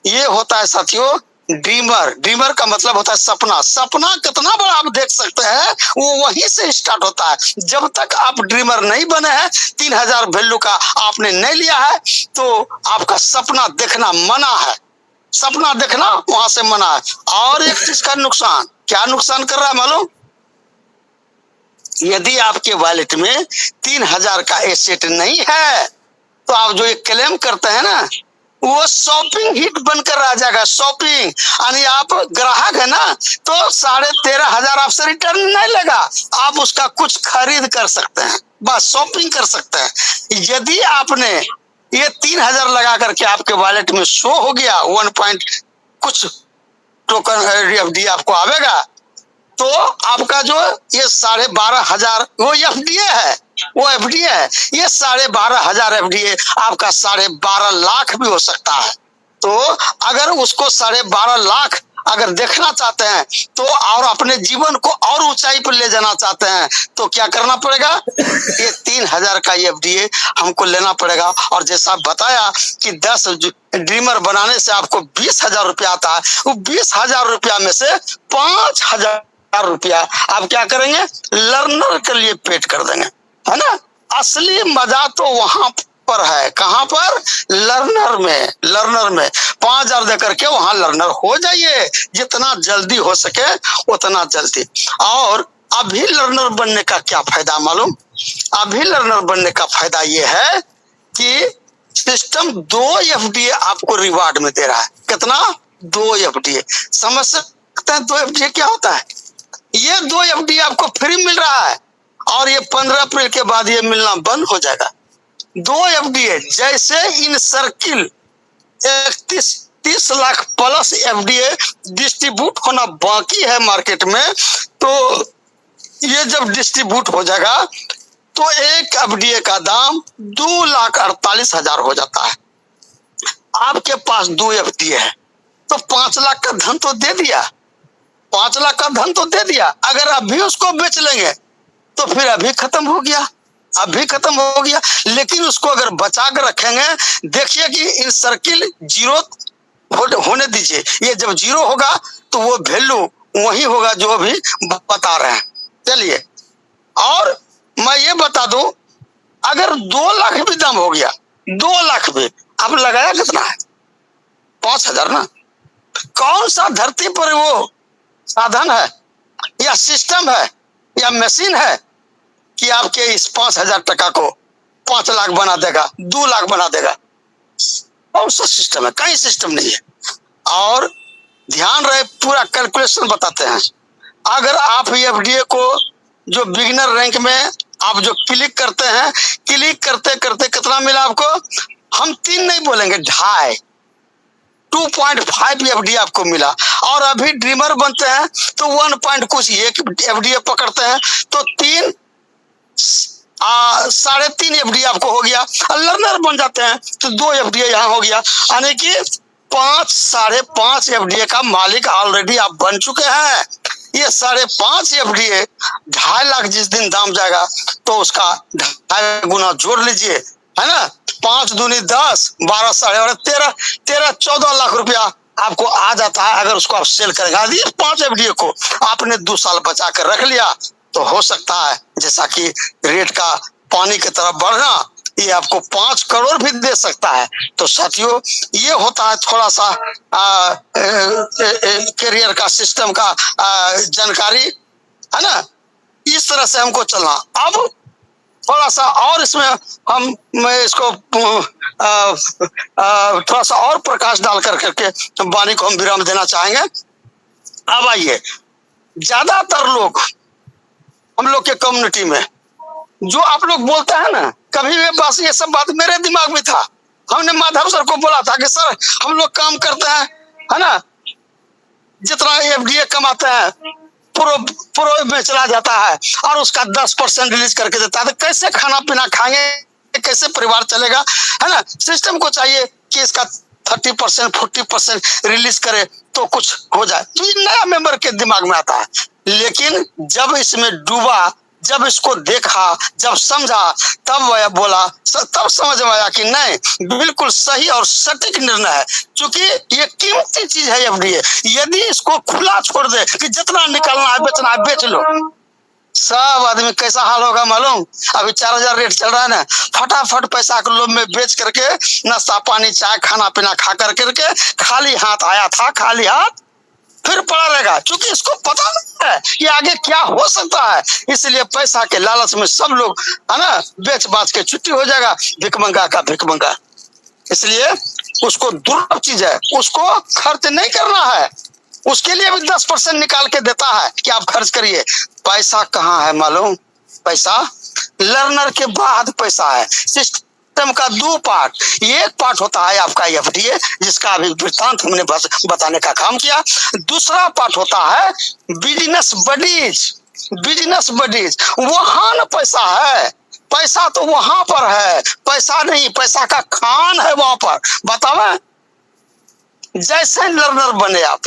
S2: ये होता है साथियों ड्रीमर। ड्रीमर का मतलब होता है सपना। सपना कितना बड़ा आप देख सकते हैं, वो वहीं से स्टार्ट होता है। जब तक आप ड्रीमर नहीं बने हैं, 3000 वैल्यू का आपने नहीं लिया है, तो आपका सपना देखना मना है। सपना देखना वहां से मना है। और एक चीज का नुकसान, क्या नुकसान कर रहा है मालूम? यदि आपके वॉलेट में 3000 का एसेट नहीं है, तो आप जो एक क्लेम करते हैं ना, वो शॉपिंग हिट बनकर रह जाएगा। शॉपिंग यानी आप ग्राहक है ना, तो 13,500 आपसे रिटर्न नहीं लेगा। आप उसका कुछ खरीद कर सकते हैं, बस शॉपिंग कर सकते हैं। यदि आपने ये 3000 लगा करके आपके वॉलेट में शो हो गया 1 कुछ टोकन एफडी आपको आवेगा, तो आपका जो ये 12,500 वो एफडीए है, वो एफडीए है। ये 12,500 एफडीए आपका 12.5 लाख भी हो सकता है। तो अगर उसको 12.5 लाख अगर देखना चाहते हैं, तो और अपने जीवन को और ऊंचाई पर ले जाना चाहते हैं, तो क्या करना पड़ेगा? ये 3000 का एफडीए हमको लेना पड़ेगा। और जैसा बताया कि 10 ड्रीमर बनाने से आपको 20,000 रुपया आता है। वो 20,000 रुपया में से 5,000 रुपया आप क्या करेंगे? लर्नर के लिए पेड कर देंगे, है ना। असली मजा तो वहां पर है, कहां पर? लर्नर में। लर्नर में 5,000 देकर के वहां लर्नर हो जाइए, जितना जल्दी हो सके उतना जल्दी। और अभी लर्नर बनने का क्या फायदा मालूम? अभी लर्नर बनने का फायदा ये है कि सिस्टम 2 एफडीए आपको रिवार्ड में दे रहा है। कितना? 2 एफडीए। समझ सकते हैं 2 एफडीए क्या होता है? ये 2 एफडी आपको फ्री मिल रहा है, और ये 15 अप्रैल के बाद ये मिलना बंद हो जाएगा। 2 एफडीए जैसे इन circle 30 lakh plus FDA distribute होना बाकी है मार्केट में। तो ये जब डिस्ट्रीब्यूट हो जाएगा तो एक एफडीए का दाम 2,48,000 हो जाता है। आपके पास 2 एफडीए है तो 5 लाख का धन तो दे दिया, 5 लाख का धन तो दे दिया। अगर अभी उसको बेच लेंगे तो फिर अभी खत्म हो गया, अभी खत्म हो गया। लेकिन उसको अगर बचा कर रखेंगे, देखिए कि इन सर्किल 0 होने दीजिए। ये जब 0 होगा तो वो वैल्यू वही होगा जो अभी बता रहे हैं। चलिए, और मैं ये बता दूं, अगर 2 लाख भी दाम हो गया, 2 लाख भी, आप लगाया कितना है? 5,000 ना। कौन सा धरती पर वो साधन है या सिस्टम है या मशीन है कि आपके इस 5,000 टका को 5 लाख बना देगा, 2 लाख बना देगा। कौन सा सिस्टम है? कहीं सिस्टम नहीं है। और ध्यान रहे, पूरा कैलकुलेशन बताते हैं। अगर आप एफडीए को जो बिगिनर रैंक में आप जो क्लिक करते हैं, क्लिक करते करते कितना मिला आपको? हम 3 नहीं बोलेंगे, 2.5 2.5 एफडीए आपको मिला। और अभी ड्रीमर बनते हैं तो 1 पॉइंट कुछ एक एफडीए पकड़ते हैं तो 3.5 एफडीए आपको हो गया। लर्नर बन जाते हैं तो 2 एफडीए यहाँ हो गया, यानी कि 5.5 एफडीए का मालिक ऑलरेडी आप बन चुके हैं। ये 5.5 एफडीए 2.5 लाख जिस दिन दाम जाएगा तो उसका 2.5 गुना जोड़ लीजिए, है ना। 5 दूनी 10, 12 साढ़े 13 14 लाख रुपया आपको आ जाता है अगर उसको आप सेल करेगा। 5 एफडीए को आपने 2 साल बचा कर रख लिया तो हो सकता है जैसा कि रेट का पानी की तरफ बढ़ना, ये आपको 5 करोड़ भी दे सकता है। तो साथियों, ये होता है थोड़ा सा करियर का सिस्टम का जानकारी, है ना। इस तरह से हमको चलना। अब थोड़ा सा और इसमें मैं इसको थोड़ा सा और प्रकाश डाल करके वाणी को हम विराम देना चाहेंगे। अब आइए, ज्यादातर लोग हम लोग के कम्युनिटी में जो आप लोग बोलते हैं ना, कभी भी बस ये सब बात मेरे दिमाग में था। हमने माधव सर को बोला था कि सर हम लोग काम करते हैं, है ना, जितना एफडीए कमाते हैं प्रो में चला जाता है और उसका 10% रिलीज करके देता है, तो कैसे खाना पीना खाएंगे, कैसे परिवार चलेगा, है ना। सिस्टम को चाहिए कि इसका 30% 40% रिलीज करे तो कुछ हो जाए। तो ये नया मेंबर के दिमाग में आता है। लेकिन जब इसमें डूबा, जब इसको देखा, जब समझा, तब वह बोला, तब समझ में आया कि नहीं, बिल्कुल सही और सटीक निर्णय है। क्योंकि ये कीमती चीज है एफडीए। यदि इसको खुला छोड़ दे कि जितना निकलना है बेचना है बेच लो, सब आदमी कैसा हाल होगा मालूम? अभी 4,000 रेट चल रहा है ना, फटाफट पैसा के लोभ में बेच करके नाश्ता पानी चाय खाना पीना खा करके खाली हाथ आया था, खाली हाथ फिर पड़ा रहेगा। क्योंकि इसको पता नहीं है कि आगे क्या हो सकता है, इसलिए पैसा के लालच में सब लोग, है ना, बेच बाच के छुट्टी हो जाएगा, भिकमंगा का भिकमंगा। इसलिए उसको दुर्लभ चीज है, उसको खर्च नहीं करना है। उसके लिए भी 10% निकाल के देता है कि आप खर्च करिए। पैसा कहाँ है मालूम? पैसा लर्नर के बाद पैसा है। सिस्टम का 2 पार्ट, एक पार्ट होता है आपका एफडीए, जिसका अभी वृत्तांत हमने बताने का काम किया। दूसरा पार्ट होता है बिजनेस बडीज। बिजनेस बडीज वहां ना पैसा है, पैसा तो वहां पर है, पैसा नहीं, पैसा का खान है वहां पर। बतावे, जैसे लर्नर बने आप,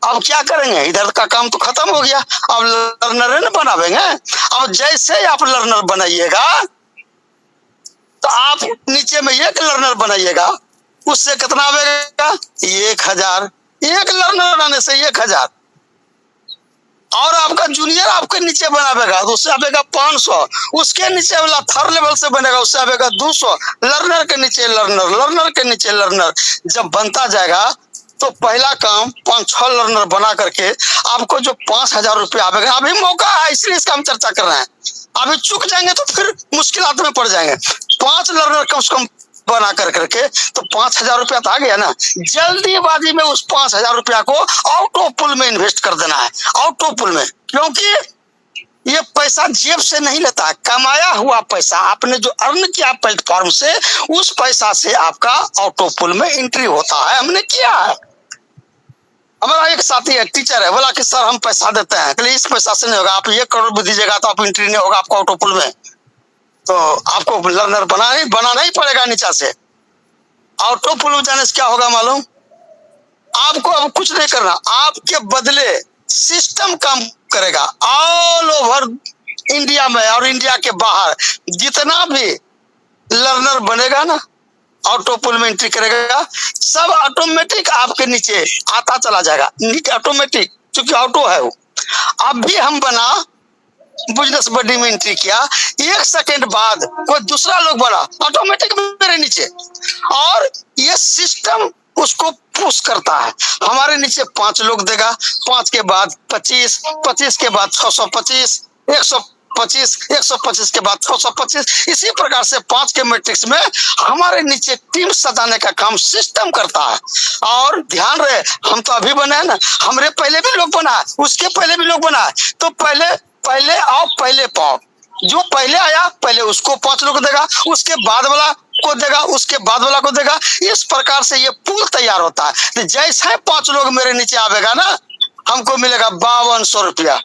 S2: अब क्या करेंगे? इधर का काम तो खत्म हो गया, अब लर्नर न बनावेंगे। अब जैसे आप लर्नर बनाइएगा तो आप नीचे में एक लर्नर बनाइएगा, उससे कितना आएगा? 1,000। एक लर्नर बनाने से 1,000। और आपका जूनियर आपके नीचे बनावेगा तो उससे आएगा 500। उसके नीचे वाला थर्ड लेवल से बनेगा, उससे आएगा 200। लर्नर के नीचे लर्नर, लर्नर के नीचे लर्नर जब बनता जाएगा तो पहला काम 5-6 लर्नर बना करके आपको जो 5,000 रुपया आएगा, अभी मौका है इसलिए इसका हम चर्चा कर रहे हैं। अभी चुक जाएंगे तो फिर मुश्किलात में पड़ जाएंगे। 5 लर्नर कम से कम बना करके तो 5,000 रुपया तो आ गया ना। जल्दीबाजी में उस 5,000 रुपया को ऑटो पुल में इन्वेस्ट कर देना है, ऑटो पुल में। क्योंकि ये पैसा जेब से नहीं लेता है, कमाया हुआ पैसा आपने जो अर्न किया प्लेटफॉर्म से, उस पैसा से आपका ऑटो पुल में एंट्री होता है। हमने किया है। हमारा एक साथी है, टीचर है, बोला कि सर हम पैसा देते हैं, इस पैसा से नहीं होगा, आप 1 करोड़ भी दीजिएगा तो आप एंट्री नहीं होगा आपको ऑटो पुल में। तो आपको लर्नर बनाना ही पड़ेगा नीचा से। ऑटो पुल में जाने से क्या होगा मालूम? आपको अब कुछ नहीं करना, आपके बदले सिस्टम काम करेगा। ऑल ओवर इंडिया में और इंडिया के बाहर जितना भी लर्नर बनेगा ना, ऑटो पुल में एंट्री करेगा, सब ऑटोमेटिक आपके नीचे आता चला जाएगा, नीचे ऑटोमेटिक, क्योंकि ऑटो है वो। अब भी हम बना बिजनेस बडी में एंट्री किया, 1 सेकंड बाद कोई दूसरा लोग बना ऑटोमेटिक मेरे नीचे, और ये सिस्टम उसको पुश करता है। हमारे नीचे 5 लोग देगा, 5 के बाद 25, 25 के बाद 625, 25, 125 के बाद 625, इसी प्रकार से 5 के मैट्रिक्स में हमारे नीचे टीम सजाने का काम सिस्टम करता है। और ध्यान रहे, हम तो अभी बने हैं ना, हमरे पहले भी लोग बना है, उसके पहले भी लोग बना है, तो पहले आओ पहले पाओ, जो पहले आया पहले उसको 5 लोग देगा, उसके बाद वाला को देगा, उसके बाद वाला को देगा। इस प्रकार से ये पूल तैयार होता है। तो जैसे 5 लोग मेरे नीचे आवेगा ना, हमको मिलेगा 5200 रुपया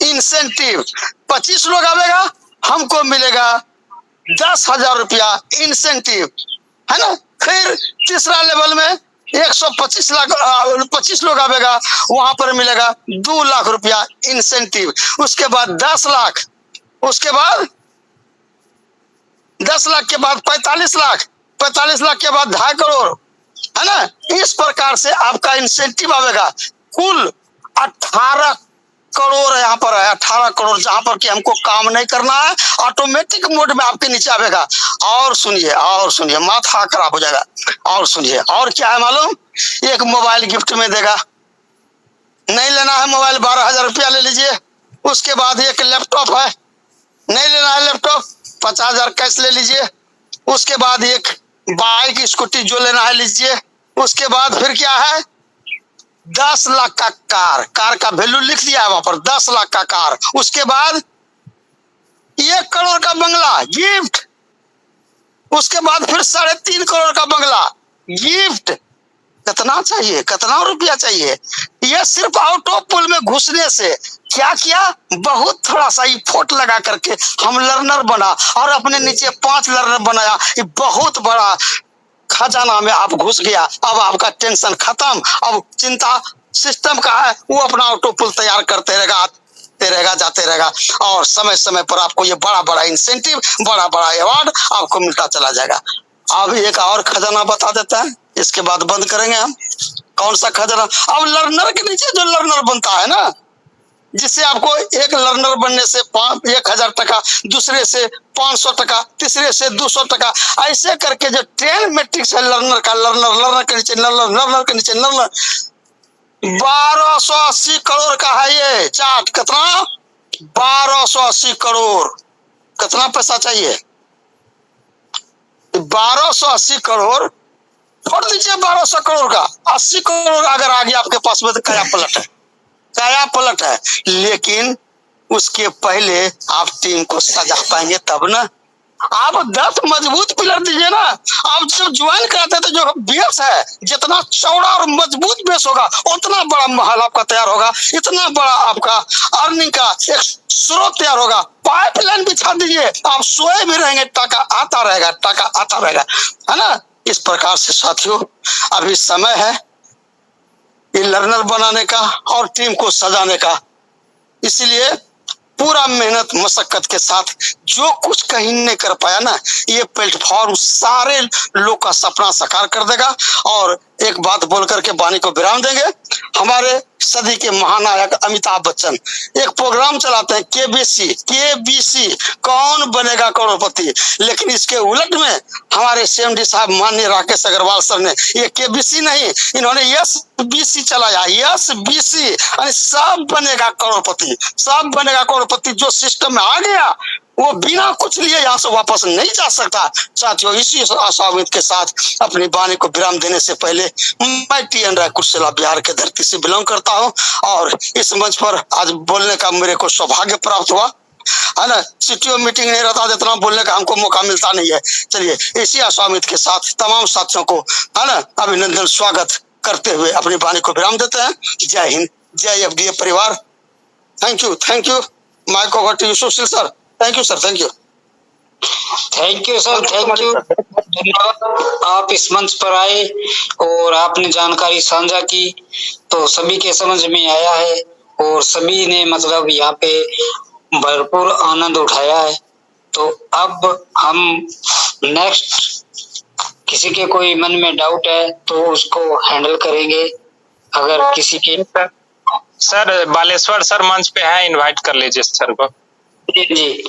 S2: इंसेंटिव। 25 लोग आवेगा, हमको मिलेगा 10,000 रुपया इंसेंटिव, है ना। फिर तीसरा लेवल में 25 लोग आवेगा, वहां पर मिलेगा 2 लाख रुपया इंसेंटिव। उसके बाद 10 लाख, उसके बाद 10 लाख के बाद 45 लाख, 45 लाख के बाद 2.5 करोड़, है ना। इस प्रकार से आपका इंसेंटिव आवेगा। कुल 18 करोड़ यहाँ पर है, 18 करोड़, जहां पर कि हमको काम नहीं करना है, ऑटोमेटिक मोड में आपके नीचे आवेगा। और सुनिए, माथा खराब हो जाएगा। और सुनिए, और क्या है मालूम, एक मोबाइल गिफ्ट में देगा। नहीं लेना है मोबाइल, 12,000 रुपया ले लीजिए। उसके बाद एक लैपटॉप है, नहीं लेना है लैपटॉप, 50,000 कैश ले लीजिए। उसके बाद एक बाइक स्कूटी जो लेना है लीजिए। उसके बाद फिर क्या है, 10 लाख का कार का वैल्यू लिख दिया है वहां पर, 10 लाख का कार। उसके बाद 1 करोड़ का बंगला गिफ्ट। उसके बाद फिर 3.5 करोड़ का बंगला गिफ्ट। कितना चाहिए, कितना रुपया चाहिए? ये सिर्फ आउट ऑफ पुल में घुसने से क्या किया, बहुत थोड़ा सा इफोर्ट लगा करके हम लर्नर बना और अपने नीचे 5 लर्नर बनाया। ये बहुत बड़ा खजाना में आप घुस गया। अब आपका टेंशन खत्म। अब चिंता सिस्टम का है, वो अपना ऑटो पुल तैयार करते रहेगा, जाते रहेगा, और समय समय पर आपको ये बड़ा बड़ा इंसेंटिव, बड़ा बड़ा अवार्ड आपको मिलता चला जाएगा। अब एक और खजाना बता देता है, इसके बाद बंद करेंगे हम। कौन सा खजाना? अब लर्नर के नीचे जो लर्नर बनता है ना, जिससे आपको एक लर्नर बनने से 1,000 टका, दूसरे से 500 टका, तीसरे से 200 टका, ऐसे करके जो 10 मैट्रिक्स है लर्नर का, लर्नर के नीचे लर्नर के नीचे लर्नर, 1280 करोड़ का है ये चार्ट। कितना? 1280 करोड़। कितना पैसा चाहिए? 1280 करोड़ छोड़ दीजिए, 1200 करोड़ का 80 करोड़ अगर आ गया आपके पास में तो काया पलट है। लेकिन उसके पहले आप टीम को सजा पाएंगे तब ना। आप 10 मजबूत पिलर दीजिए ना। आप जब ज्वाइन कराते हैं तो जो बेस है, जितना चौड़ा और मजबूत बेस होगा उतना बड़ा महल आपका तैयार होगा, इतना बड़ा आपका अर्निंग का एक स्रोत तैयार होगा। पाइपलाइन बिछा दीजिए, आप सोए भी रहेंगे, टका आता रहेगा, है ना। इस प्रकार से साथियों, अभी समय है ये लर्नर बनाने का और टीम को सजाने का। इसलिए पूरा मेहनत मशक्कत के साथ जो कुछ कहीं नहीं कर पाया ना, ये प्लेटफॉर्म सारे लोग का सपना साकार कर देगा। और एक बात बोल करके वाणी को विराम देंगे। हमारे सदी के महानायक अमिताभ बच्चन एक प्रोग्राम चलाते हैं, केबीसी, कौन बनेगा करोड़पति। लेकिन इसके उलट में हमारे CMD साहब माननीय राकेश अग्रवाल सर ने ये केबीसी नहीं, इन्होंने SBC चलाया। SBC यानी सब बनेगा करोड़पति। जो सिस्टम में आ गया वो बिना कुछ लिए यहाँ से वापस नहीं जा सकता। साथियों, इसी आशा उम्मीद के साथ अपनी वाणी को विराम देने से पहले मैं TN राय कुर्सेला बिहार के धरती से बिलोंग करता हूँ, और इस मंच पर आज बोलने का मेरे को सौभाग्य प्राप्त हुआ, है ना। CTO मीटिंग नहीं रहता, जितना बोलने का हमको मौका मिलता नहीं है। चलिए, इसी आशा उम्मीद के साथ तमाम साथियों को, है ना, अभिनंदन स्वागत करते हुए अपनी वाणी को विराम देते हैं। जय हिंद, जय FDA परिवार। Thank you. Mic over to you Sushil sir. Thank you sir. Thank you
S1: sir, thank you. धन्यवाद, आप इस मंच पर आए और आपने जानकारी साझा की, तो सभी के समझ में आया है और सभी ने मतलब यहाँ पे भरपूर आनंद उठाया है। तो अब हम नेक्स्ट, किसी के कोई मन में डाउट है तो उसको हैंडल करेंगे। अगर किसी के
S4: सर, बालेश्वर सर मंच पे है, इनवाइट कर लीजिए सर को।
S1: जी,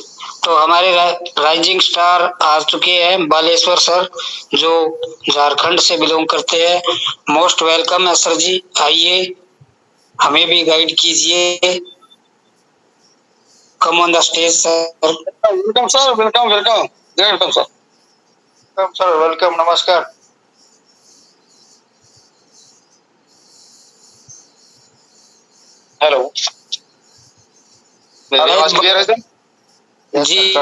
S1: तो हमारे राइजिंग स्टार आ चुके हैं, बालेश्वर सर, जो झारखंड से बिलोंग करते हैं। मोस्ट वेलकम है सर जी, आइए, हमें भी गाइड कीजिए। Come on the stage, sir.
S2: Welcome, sir. Welcome, welcome. Welcome, sir.
S3: Welcome sir, welcome, नमस्कार।
S4: हेलो, मेरी आवाज क्लियर है सर?
S1: जी।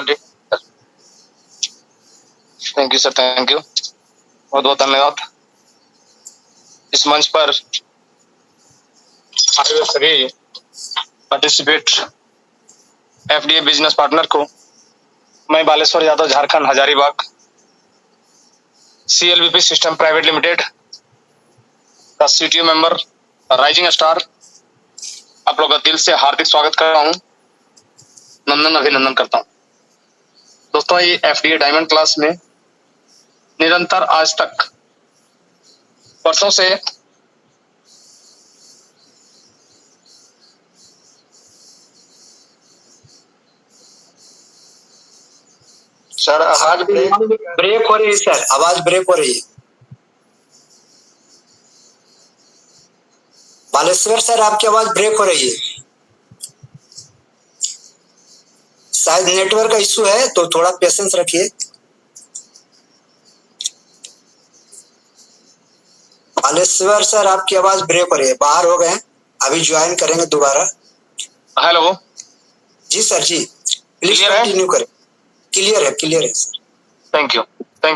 S4: Thank you sir, thank you, बहुत बहुत धन्यवाद। इस मंच पर आए हुए सभी पार्टिसिपेट एफडीए बिजनेस पार्टनर को मैं Baleshwar Yadav, Jharkhand, Hazaribagh, CLBP system private limited का सीटीओ मेंबर, राइजिंग स्टार, आप लोग का दिल से हार्दिक स्वागत कर रहा हूँ, नंदन अभिनंदन करता हूँ। दोस्तों, ये एफडीए डायमंड क्लास में निरंतर आज तक वर्षों से
S3: सर आवाज
S1: ब्रेक हो रही है सर, आवाज ब्रेक हो रही है। बालेश्वर सर, आपकी आवाज ब्रेक हो रही है, शायद नेटवर्क का इशू है, तो थोड़ा पेशेंस रखिए। बालेश्वर सर, आपकी आवाज ब्रेक हो रही है, बाहर हो गए, अभी ज्वाइन करेंगे दोबारा।
S4: हेलो
S1: जी सर, जी प्लीज
S4: क्लियर है?
S1: कंटिन्यू करें। क्लियर है सर।
S4: Thank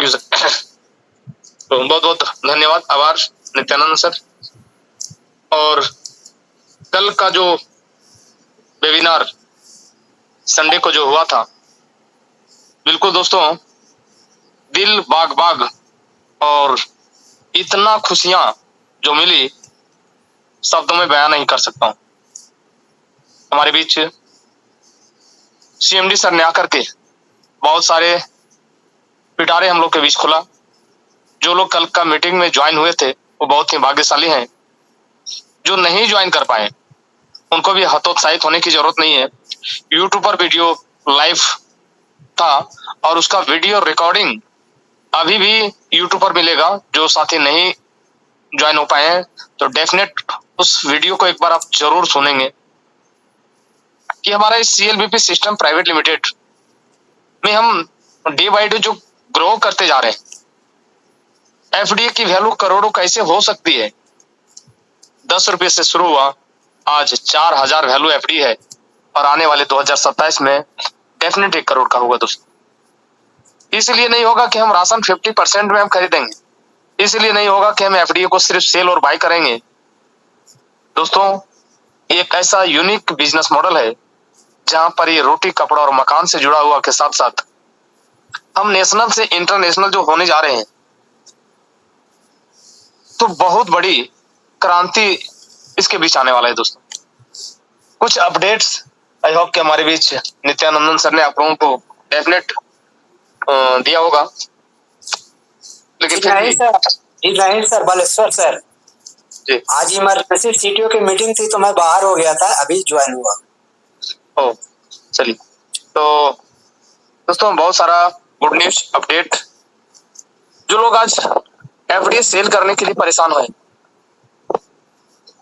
S4: you sir. तो बहुत बहुत धन्यवाद, आभार नित्यानंद सर। और कल का जो वेबिनार संडे को जो हुआ था, बिल्कुल दोस्तों, दिल बाग बाग, और इतना खुशियां जो मिली शब्दों में बयान नहीं कर सकता हूं। हमारे बीच सीएमडी सर ने आकर के बहुत सारे पिटारे हम लोग के बीच खुला। जो लोग कल का मीटिंग में ज्वाइन हुए थे वो बहुत ही भाग्यशाली हैं। जो नहीं ज्वाइन कर पाए उनको भी हतोत्साहित होने की जरूरत नहीं है। यूट्यूब पर वीडियो लाइव था और उसका वीडियो रिकॉर्डिंग अभी भी यूट्यूब पर मिलेगा। जो साथी नहीं ज्वाइन हो पाए हैं तो डेफिनेट उस वीडियो को एक बार आप जरूर सुनेंगे कि हमारा इस सीएलबीपी सिस्टम प्राइवेट लिमिटेड में हम डे बाय डे जो ग्रो करते जा रहे हैं। एफडीए की वैल्यू करोड़ों कैसे हो सकती है? 10 रुपये से शुरू हुआ, आज 4000 वैल्यू एफडी है और आने वाले 2027 में डेफिनेट 1 करोड़ का होगा दोस्तों। इसलिए नहीं होगा कि हम राशन 50% में हम खरीदेंगे, इसलिए नहीं होगा कि हम एफडीए को सिर्फ सेल और बाय करेंगे। दोस्तों, एक ऐसा यूनिक बिजनेस मॉडल है जहां पर ये रोटी, कपड़ा और मकान से जुड़ा हुआ के साथ साथ हम नेशनल से इंटरनेशनल जो होने जा रहे हैं, तो बहुत बड़ी क्रांति इसके बीच आने वाला है दोस्तों। कुछ अपडेट्स आई होप कि हमारे बीच नित्यानंदन सर ने आप लोगों को डेफिनेट दिया होगा, लेकिन फिर भी
S1: नहीं सर, बालेश्वर सर
S4: जी,
S1: आज इमरजेंसी सीटीओ की मीटिंग थी तो मैं बाहर हो गया था, अभी ज्वाइन हुआ।
S4: ओ चलिए, तो दोस्तों बहुत सारा गुड न्यूज अपडेट। जो लोग आज एफडी सेल करने के लिए परेशान हुए,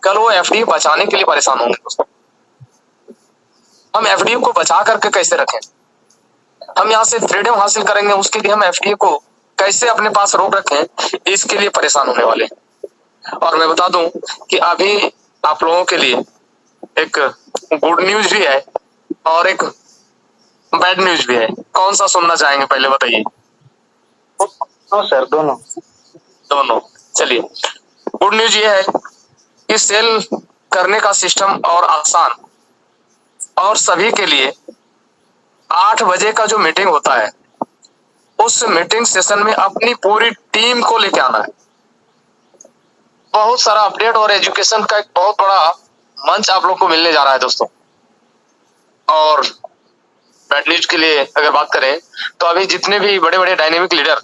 S4: कल वो एफडी बचाने के लिए परेशान होंगे दोस्तों। हम एफडी को बचा करके कैसे रखें, हम यहाँ से फ्रीडम हासिल करेंगे, उसके लिए हम एफडी को कैसे अपने पास रोक रखें, इसके लिए परेशान होने वाले। और मैं बता दूं कि अभी आप लोगों के लिए एक गुड न्यूज भी है और एक बैड न्यूज भी है। कौन सा सुनना चाहेंगे पहले बताइए?
S1: सर, दोनों।
S4: चलिए, गुड न्यूज ये है कि सेल करने का सिस्टम और आसान, और सभी के लिए 8 बजे का जो मीटिंग होता है उस मीटिंग सेशन में अपनी पूरी टीम को लेके आना है। बहुत सारा अपडेट और एजुकेशन का एक बहुत बड़ा मंच आप लोग को मिलने जा रहा है दोस्तों। और बैड न्यूज के लिए अगर बात करें तो अभी जितने भी बड़े बड़े डायनेमिक लीडर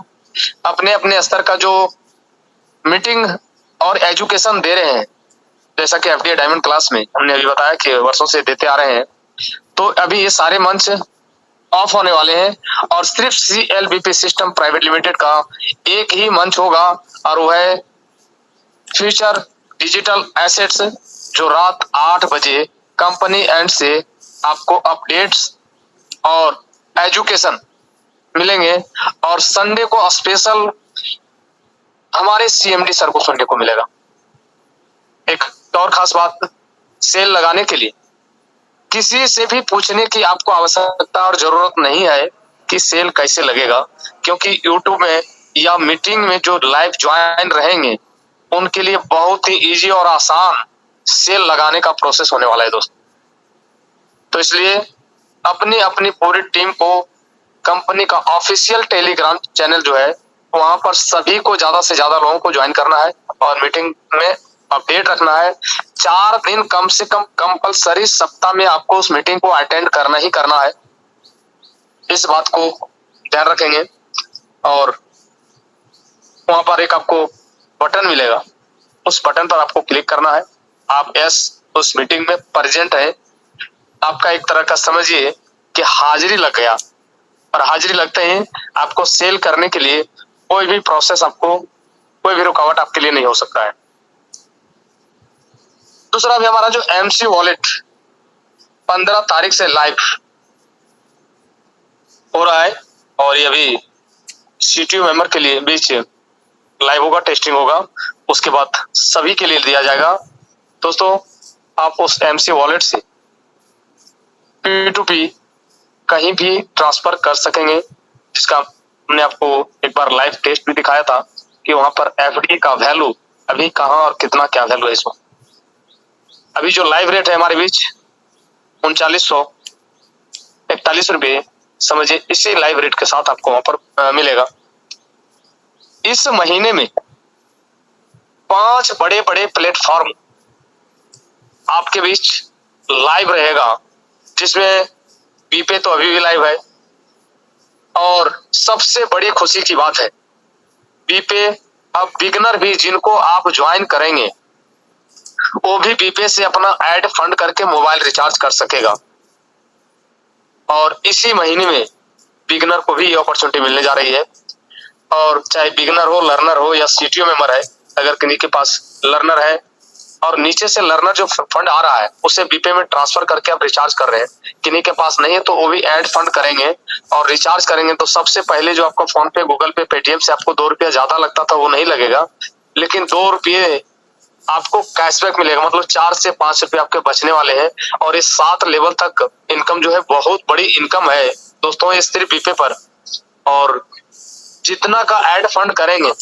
S4: अपने अपने स्तर का जो मीटिंग और एजुकेशन दे रहे हैं, जैसा कि एफडीए डायमंड क्लास में हमने अभी बताया कि वर्षों से देते आ रहे हैं, तो अभी ये सारे मंच ऑफ होने वाले हैं और सिर्फ सीएलबीपी सिस्टम प्राइवेट लिमिटेड का एक ही मंच होगा और वो है फ्यूचर डिजिटल एसेट्स, जो रात 8 बजे कंपनी एंड से आपको अपडेट्स और एजुकेशन मिलेंगे, और संडे को स्पेशल हमारे सीएमडी सर को सुनने को मिलेगा। एक और खास बात, सेल लगाने के लिए किसी से भी पूछने की आपको आवश्यकता और जरूरत नहीं है कि सेल कैसे लगेगा, क्योंकि यूट्यूब में या मीटिंग में जो लाइव ज्वाइन रहेंगे उनके लिए बहुत ही इजी और आसान सेल लगाने का प्रोसेस होने वाला है दोस्तों। तो इसलिए अपनी अपनी पूरी टीम को कंपनी का ऑफिशियल टेलीग्राम चैनल जो है वहां पर सभी को ज्यादा से ज्यादा लोगों को ज्वाइन करना है और मीटिंग में अपडेट रखना है। 4 दिन कम से कम कंपलसरी सप्ताह में आपको उस मीटिंग को अटेंड करना ही करना है, इस बात को ध्यान रखेंगे। और वहां पर एक आपको बटन मिलेगा, उस बटन पर आपको क्लिक करना है। आप उस मीटिंग में प्रेजेंट है, आपका एक तरह का समझिए कि हाजिरी लग गया, और हाजिरी लगते ही आपको सेल करने के लिए कोई भी प्रोसेस, आपको कोई भी रुकावट आपके लिए नहीं हो सकता है। दूसरा भी हमारा जो MC वॉलेट 15 तारीख से लाइव हो रहा है, और ये भी CTO मेंबर के लिए बीच लाइव होगा, टेस्टिंग होगा, उसके बाद सभी के लिए दिया जाएगा। दोस्तों आप उस MC वॉलेट से P2P कहीं भी ट्रांसफर कर सकेंगे, जिसका हमने आपको एक बार लाइव टेस्ट भी दिखाया था कि वहां पर FD का वैल्यू अभी कहां और कितना क्या वैल्यू है इसमें। अभी जो लाइव रेट है हमारे बीच 3941 रुपये, समझिए इसी लाइव रेट के साथ आपको वहां पर मिलेगा। इस महीने में 5 बड़े बड़े प्लेटफॉर्म आपके बीच लाइव रहेगा, जिसमें बीपे तो अभी भी लाइव है, और सबसे बड़ी खुशी की बात है बीपे अब बिगनर भी जिनको आप ज्वाइन करेंगे वो भी बीपे से अपना ऐड फंड करके मोबाइल रिचार्ज कर सकेगा। और इसी महीने में बिगनर को भी ये अपॉर्चुनिटी मिलने जा रही है, और चाहे बिगनर हो, लर्नर हो या CTO मेंबर है, अगर किन्हीं के पास लर्नर है और नीचे से लर्नर जो फंड आ रहा है उसे बीपे में ट्रांसफर करके आप रिचार्ज कर रहे हैं, किन्हीं के पास नहीं है तो वो भी ऐड फंड करेंगे और रिचार्ज करेंगे, तो सबसे पहले जो आपको फोन पे, गूगल पे, पेटीएम से आपको 2 रुपया ज्यादा लगता था वो नहीं लगेगा, लेकिन 2 रुपये आपको कैशबैक मिलेगा। मतलब 4 से 5 रुपये आपके बचने वाले हैं, और इस 7 लेवल तक इनकम जो है बहुत बड़ी इनकम है दोस्तों, ये सिर्फ बीपे पर। और जितना का ऐड फंड करेंगे,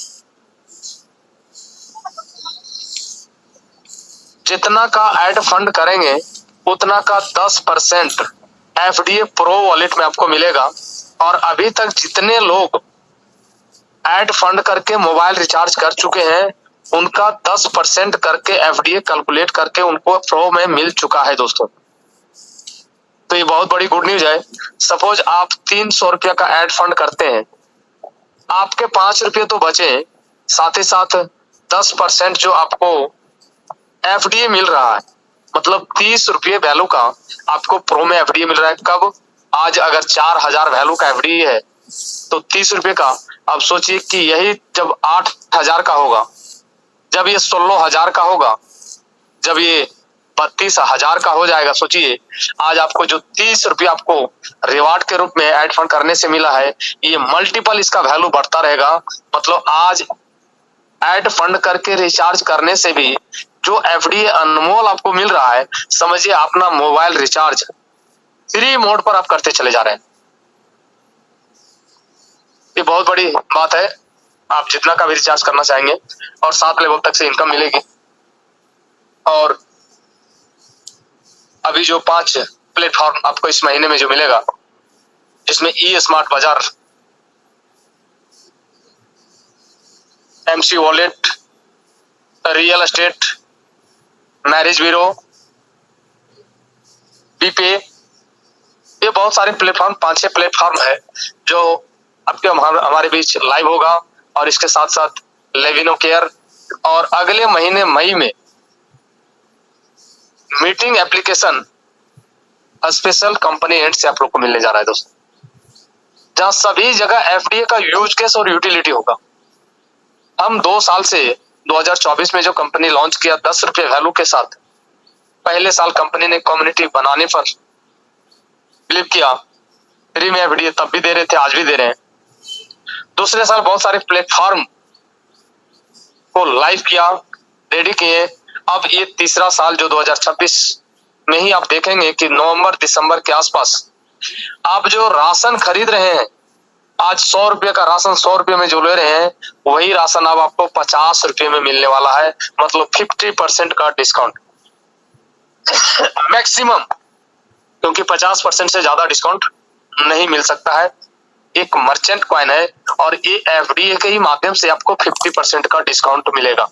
S4: जितना का ऐड फंड करेंगे उतना का 10% FDA प्रो वॉलेट में आपको मिलेगा। और अभी तक जितने लोग ऐड फंड करके मोबाइल रिचार्ज कर चुके हैं उनका 10% करके FDA कैलकुलेट करके उनको प्रो में मिल चुका है दोस्तों। तो ये बहुत बड़ी गुड न्यूज है। सपोज आप 300 रुपया का ऐड फंड करते हैं, आपके 5 रुपये तो बचे, साथ ही साथ 10% जो आपको FDA मिल रहा है, मतलब 30 रुपये वैल्यू का आपको प्रो में FDA मिल रहा है। कब? आज अगर 4000 वैल्यू का FD है तो 30 रुपये का, अब सोचिए कि यही जब 8000 का होगा, जब ये 16000 का होगा, जब ये 32000 का हो जाएगा, सोचिए आज आपको जो 30 रुपये आपको रिवार्ड के रूप में ऐड फंड करने से मिला है, ये मल्टीपल इसका वैल्यू बढ़ता रहेगा। मतलब आज ऐड फंड करके रिचार्ज करने से भी जो FD अनमोल आपको मिल रहा है, समझिए अपना मोबाइल रिचार्ज फ्री मोड पर आप करते चले जा रहे हैं। ये बहुत बड़ी बात है। आप जितना का भी रिचार्ज करना चाहेंगे, और 7 लेवल तक से इनकम मिलेगी। और अभी जो 5 प्लेटफॉर्म आपको इस महीने में जो मिलेगा, जिसमें smart Bazaar, MC wallet, real estate, marriage bureau, बीपे, ये बहुत सारे प्लेटफॉर्म, 5-6 प्लेटफॉर्म है जो आपके हमारे बीच लाइव होगा। और इसके साथ साथ लेविनो केयर, और अगले महीने मई में meeting application special company and से आप लोग को मिलने जा रहा है दोस्तों, जहां सभी जगह FDA का यूज केस और यूटिलिटी होगा। हम 2 साल से 2024 में जो कंपनी लॉन्च किया 10 रुपये वैल्यू के साथ, पहले साल कंपनी ने कम्युनिटी बनाने पर बिलीव किया, फ्री में एफडीए तब भी दे रहे थे, आज भी दे रहे हैं। दूसरे साल बहुत सारे प्लेटफॉर्म को लाइव किया, रेडी किए। अब ये तीसरा साल जो 2026 में ही आप देखेंगे कि नवंबर दिसंबर के आसपास आप जो राशन खरीद रहे हैं, आज 100 रुपये का राशन 100 रुपये में जो ले रहे हैं, वही राशन अब आपको 50 रुपये में मिलने वाला है, मतलब 50% का डिस्काउंट मैक्सिमम, क्योंकि 50% से ज्यादा डिस्काउंट नहीं मिल सकता है। एक मर्चेंट कॉइन है और ये एफडीए के ही माध्यम से आपको 50% का डिस्काउंट मिलेगा।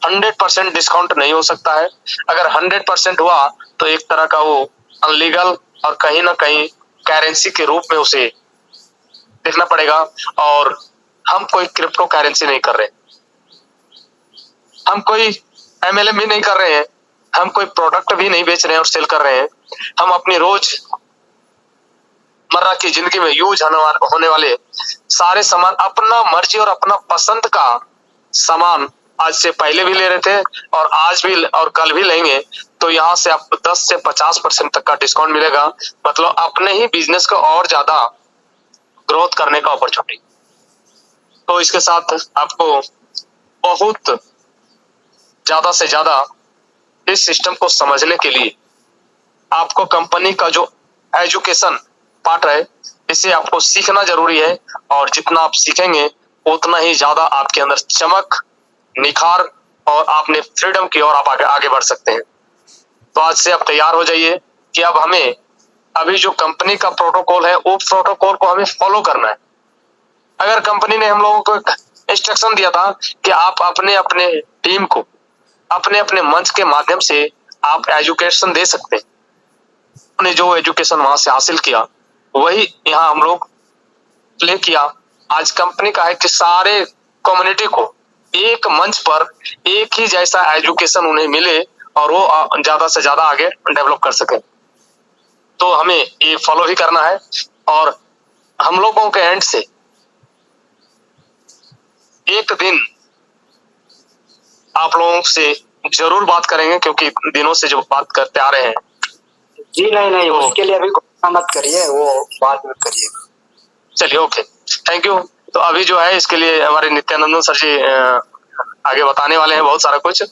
S4: 100% डिस्काउंट नहीं हो सकता है। अगर 100% हुआ तो एक तरह का वो अनलीगल और कहीं ना कहीं करेंसी के रूप में उसे देखना पड़ेगा। और हम कोई क्रिप्टो करेंसी नहीं कर रहे, हम कोई एमएलएम भी नहीं कर रहे हैं, हम कोई प्रोडक्ट भी नहीं बेच रहे हैं और सेल कर रहे हैं। हम अपनी रोज मर्रा की जिंदगी में यूज होने वाले सारे सामान, अपना मर्जी और अपना पसंद का सामान आज से पहले भी ले रहे थे और आज भी और कल भी लेंगे, तो यहाँ से आप 10 से 50% तक का डिस्काउंट मिलेगा। मतलब अपने ही बिजनेस को और ज्यादा ग्रोथ करने का अपॉर्चुनिटी। तो इसके साथ आपको बहुत ज्यादा से ज्यादा इस सिस्टम को समझने के लिए आपको कंपनी का जो एजुकेशन पार्ट है, इसे आपको सीखना जरूरी है। और जितना आप सीखेंगे उतना ही ज्यादा आपके अंदर चमक, निखार और आपने फ्रीडम की ओर आप आगे बढ़ सकते हैं। तो आज से आप तैयार हो जाइए कि अब हमें अभी जो कंपनी का प्रोटोकॉल है, वो प्रोटोकॉल को हमें फॉलो करना है। अगर कंपनी ने हम लोगों को इंस्ट्रक्शन दिया था कि आप अपने अपने टीम को अपने अपने मंच के माध्यम से आप एजुकेशन दे सकते हैं, उन्होंने जो एजुकेशन वहां से हासिल किया वही यहाँ हम लोग प्ले किया। आज कंपनी का है कि सारे कम्युनिटी को एक मंच पर एक ही जैसा एजुकेशन उन्हें मिले और वो ज्यादा से ज्यादा आगे डेवलप कर सके। तो हमें ये फॉलो ही करना है। और हम लोगों के एंड से एक दिन आप लोगों से जरूर बात करेंगे, क्योंकि दिनों से जो बात करते आ रहे हैं।
S1: जी नहीं,
S4: तो
S1: उसके लिए अभी मत करिए, वो बाद में करिए।
S4: चलिए, ओके, थैंक यू। तो अभी जो है इसके लिए हमारे नित्यानंदन सर जी आगे बताने वाले हैं बहुत सारा कुछ।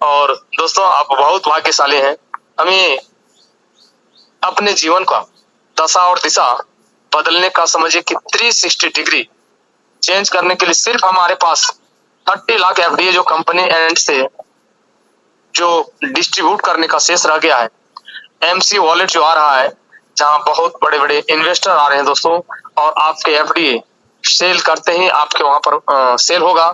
S4: और दोस्तों, आप बहुत भाग्यशाली हैं। हमें अपने जीवन का दशा और दिशा बदलने का समझिए कि 360 डिग्री चेंज करने के लिए सिर्फ हमारे पास 30 लाख एफडीए जो कंपनी एंड से जो डिस्ट्रीब्यूट करने का शेष रह गया है, एमसी वॉलेट जो आ रहा है, जहां बहुत बड़े बड़े इन्वेस्टर आ रहे हैं दोस्तों, और आपके एफडीए सेल करते ही आपके वहां पर सेल होगा,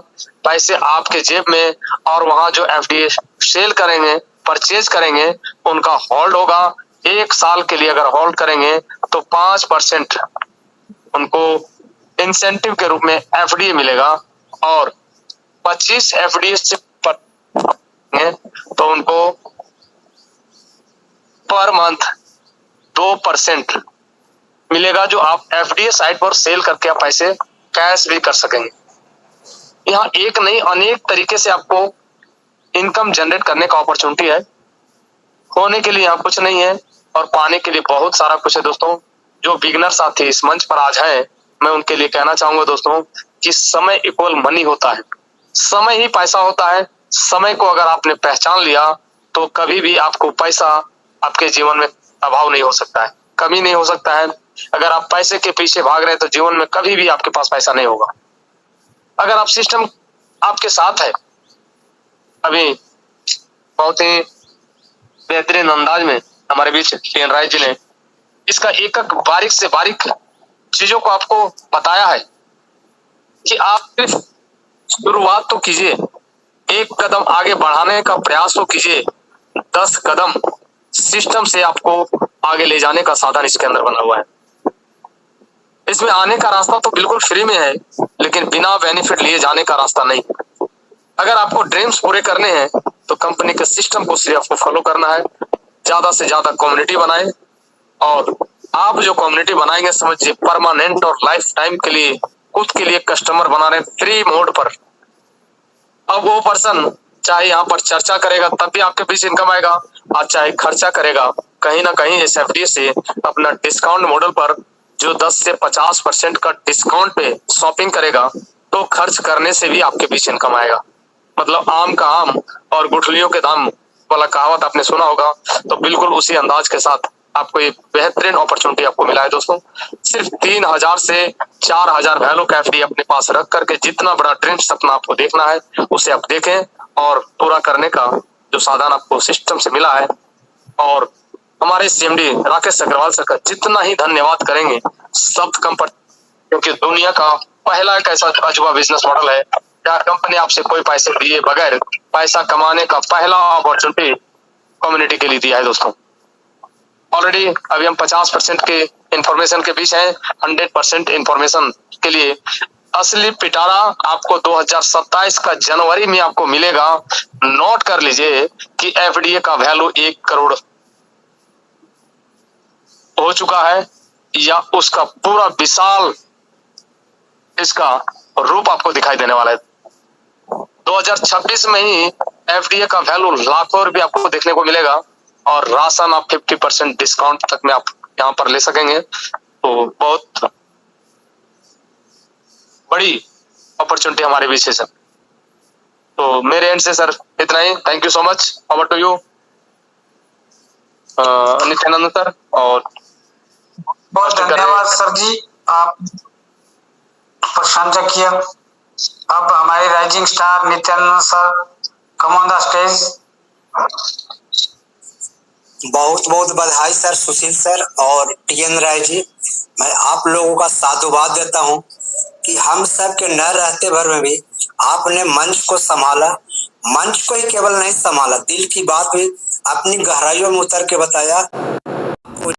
S4: पैसे आपके जेब में, और वहां जो एफडीए सेल करेंगे, परचेज करेंगे, उनका होल्ड होगा। 1 साल के लिए अगर होल्ड करेंगे तो 5% उनको इंसेंटिव के रूप में एफडीए मिलेगा, और 25 एफडीए से तो उनको पर मंथ 2% मिलेगा, जो आप एफडीए साइट पर सेल करके आप पैसे कैश भी कर सकेंगे। यहाँ एक नहीं अनेक तरीके से आपको इनकम जनरेट करने का अपॉर्चुनिटी है। होने के लिए यहाँ कुछ नहीं है और पाने के लिए बहुत सारा कुछ है दोस्तों। जो बिगनर साथी इस मंच पर आज हैं, मैं उनके लिए कहना चाहूंगा दोस्तों कि समय इक्वल मनी होता है, समय ही पैसा होता है। समय को अगर आपने पहचान लिया तो कभी भी आपको पैसा आपके जीवन में अभाव नहीं हो सकता है, कमी नहीं हो सकता है। अगर आप पैसे के पीछे भाग रहे हैं तो जीवन में कभी भी आपके पास पैसा नहीं होगा। अगर आप सिस्टम आपके साथ है, अभी बहुत ही बेहतरीन अंदाज में हमारे बीच पीएन राय जी ने इसका एक एक बारीक से बारीक चीजों को आपको बताया है कि आप सिर्फ शुरुआत तो कीजिए, 1 कदम आगे बढ़ाने का प्रयास तो कीजिए, 10 कदम सिस्टम से आपको आगे ले जाने का साधन इसके अंदर बना हुआ है। इसमें आने का रास्ता तो बिल्कुल फ्री में है, लेकिन बिना बेनिफिट लिए जाने का रास्ता नहीं। अगर आपको ड्रीम्स पूरे करने हैं तो कंपनी के सिस्टम को सिर्फ आपको फॉलो करना है। ज्यादा से ज्यादा कम्युनिटी बनाए, और आप जो कम्युनिटी बनाएंगे समझिए परमानेंट और लाइफ टाइम के लिए खुद के लिए कस्टमर बना रहे फ्री मोड पर। अब वो पर्सन चाहे यहाँ पर चर्चा करेगा तब भी आपके बीच इनकम आएगा, और चाहे खर्चा करेगा कहीं ना कहीं इस एफडीए से अपना डिस्काउंट मॉडल पर जो 10 से 50% का डिस्काउंट पे शॉपिंग करेगा तो खर्च करने से भी आपके बीच इनकम आएगा। मतलब आम का आम और गुठलियों के दाम वाला कहावत आपने सुना होगा, तो बिल्कुल उसी अंदाज के साथ आपको ये बेहतरीन अपॉर्चुनिटी आपको मिला है दोस्तों। सिर्फ 3000 से 4000 वैल्यू का एफडी अपने पास रख करके जितना बड़ा ड्रीम सपना आपको देखना है उसे आप देखें और पूरा करने का जो साधन आपको सिस्टम से मिला है। और हमारे सीएमडी राकेश अग्रवाल सर का जितना ही धन्यवाद करेंगे शब्द कम पर, क्योंकि दुनिया का पहला एक ऐसा अजूबा बिजनेस मॉडल है जहाँ कंपनी आपसे कोई पैसे दिए बगैर पैसा कमाने का पहला अपॉर्चुनिटी कम्युनिटी के लिए दिया है दोस्तों। ऑलरेडी अभी हम 50% के इंफॉर्मेशन के बीच हैं, 100% इंफॉर्मेशन के लिए असली पिटारा आपको 2027 का जनवरी में आपको मिलेगा। नोट कर लीजिए कि एफडीए का वैल्यू 1 करोड़ हो चुका है या उसका पूरा विशाल इसका रूप आपको दिखाई देने वाला है। 2026 में ही एफडीए का वैल्यू लाखों रुपये आपको देखने को मिलेगा और राशन आप 50% डिस्काउंट तक में आप यहाँ पर ले सकेंगे। तो बहुत बड़ी अपॉर्चुनिटी हमारे बीच है सर। तो मेरे एंड से सर इतना ही। Thank you so much. Over to you Nityanand sir. और
S1: बहुत धन्यवाद सर जी, आप प्रशंसा किया। अब हमारे rising star Nityanand sir, come on the stage.
S5: बहुत बहुत बधाई सर, सुशील सर और टीएन राय जी। मैं आप लोगों का साधुवाद देता हूं कि हम सब के न रहते भर में भी आपने मंच को संभाला। मंच को ही केवल नहीं संभाला, दिल की बात भी अपनी गहराइयों में उतर के बताया।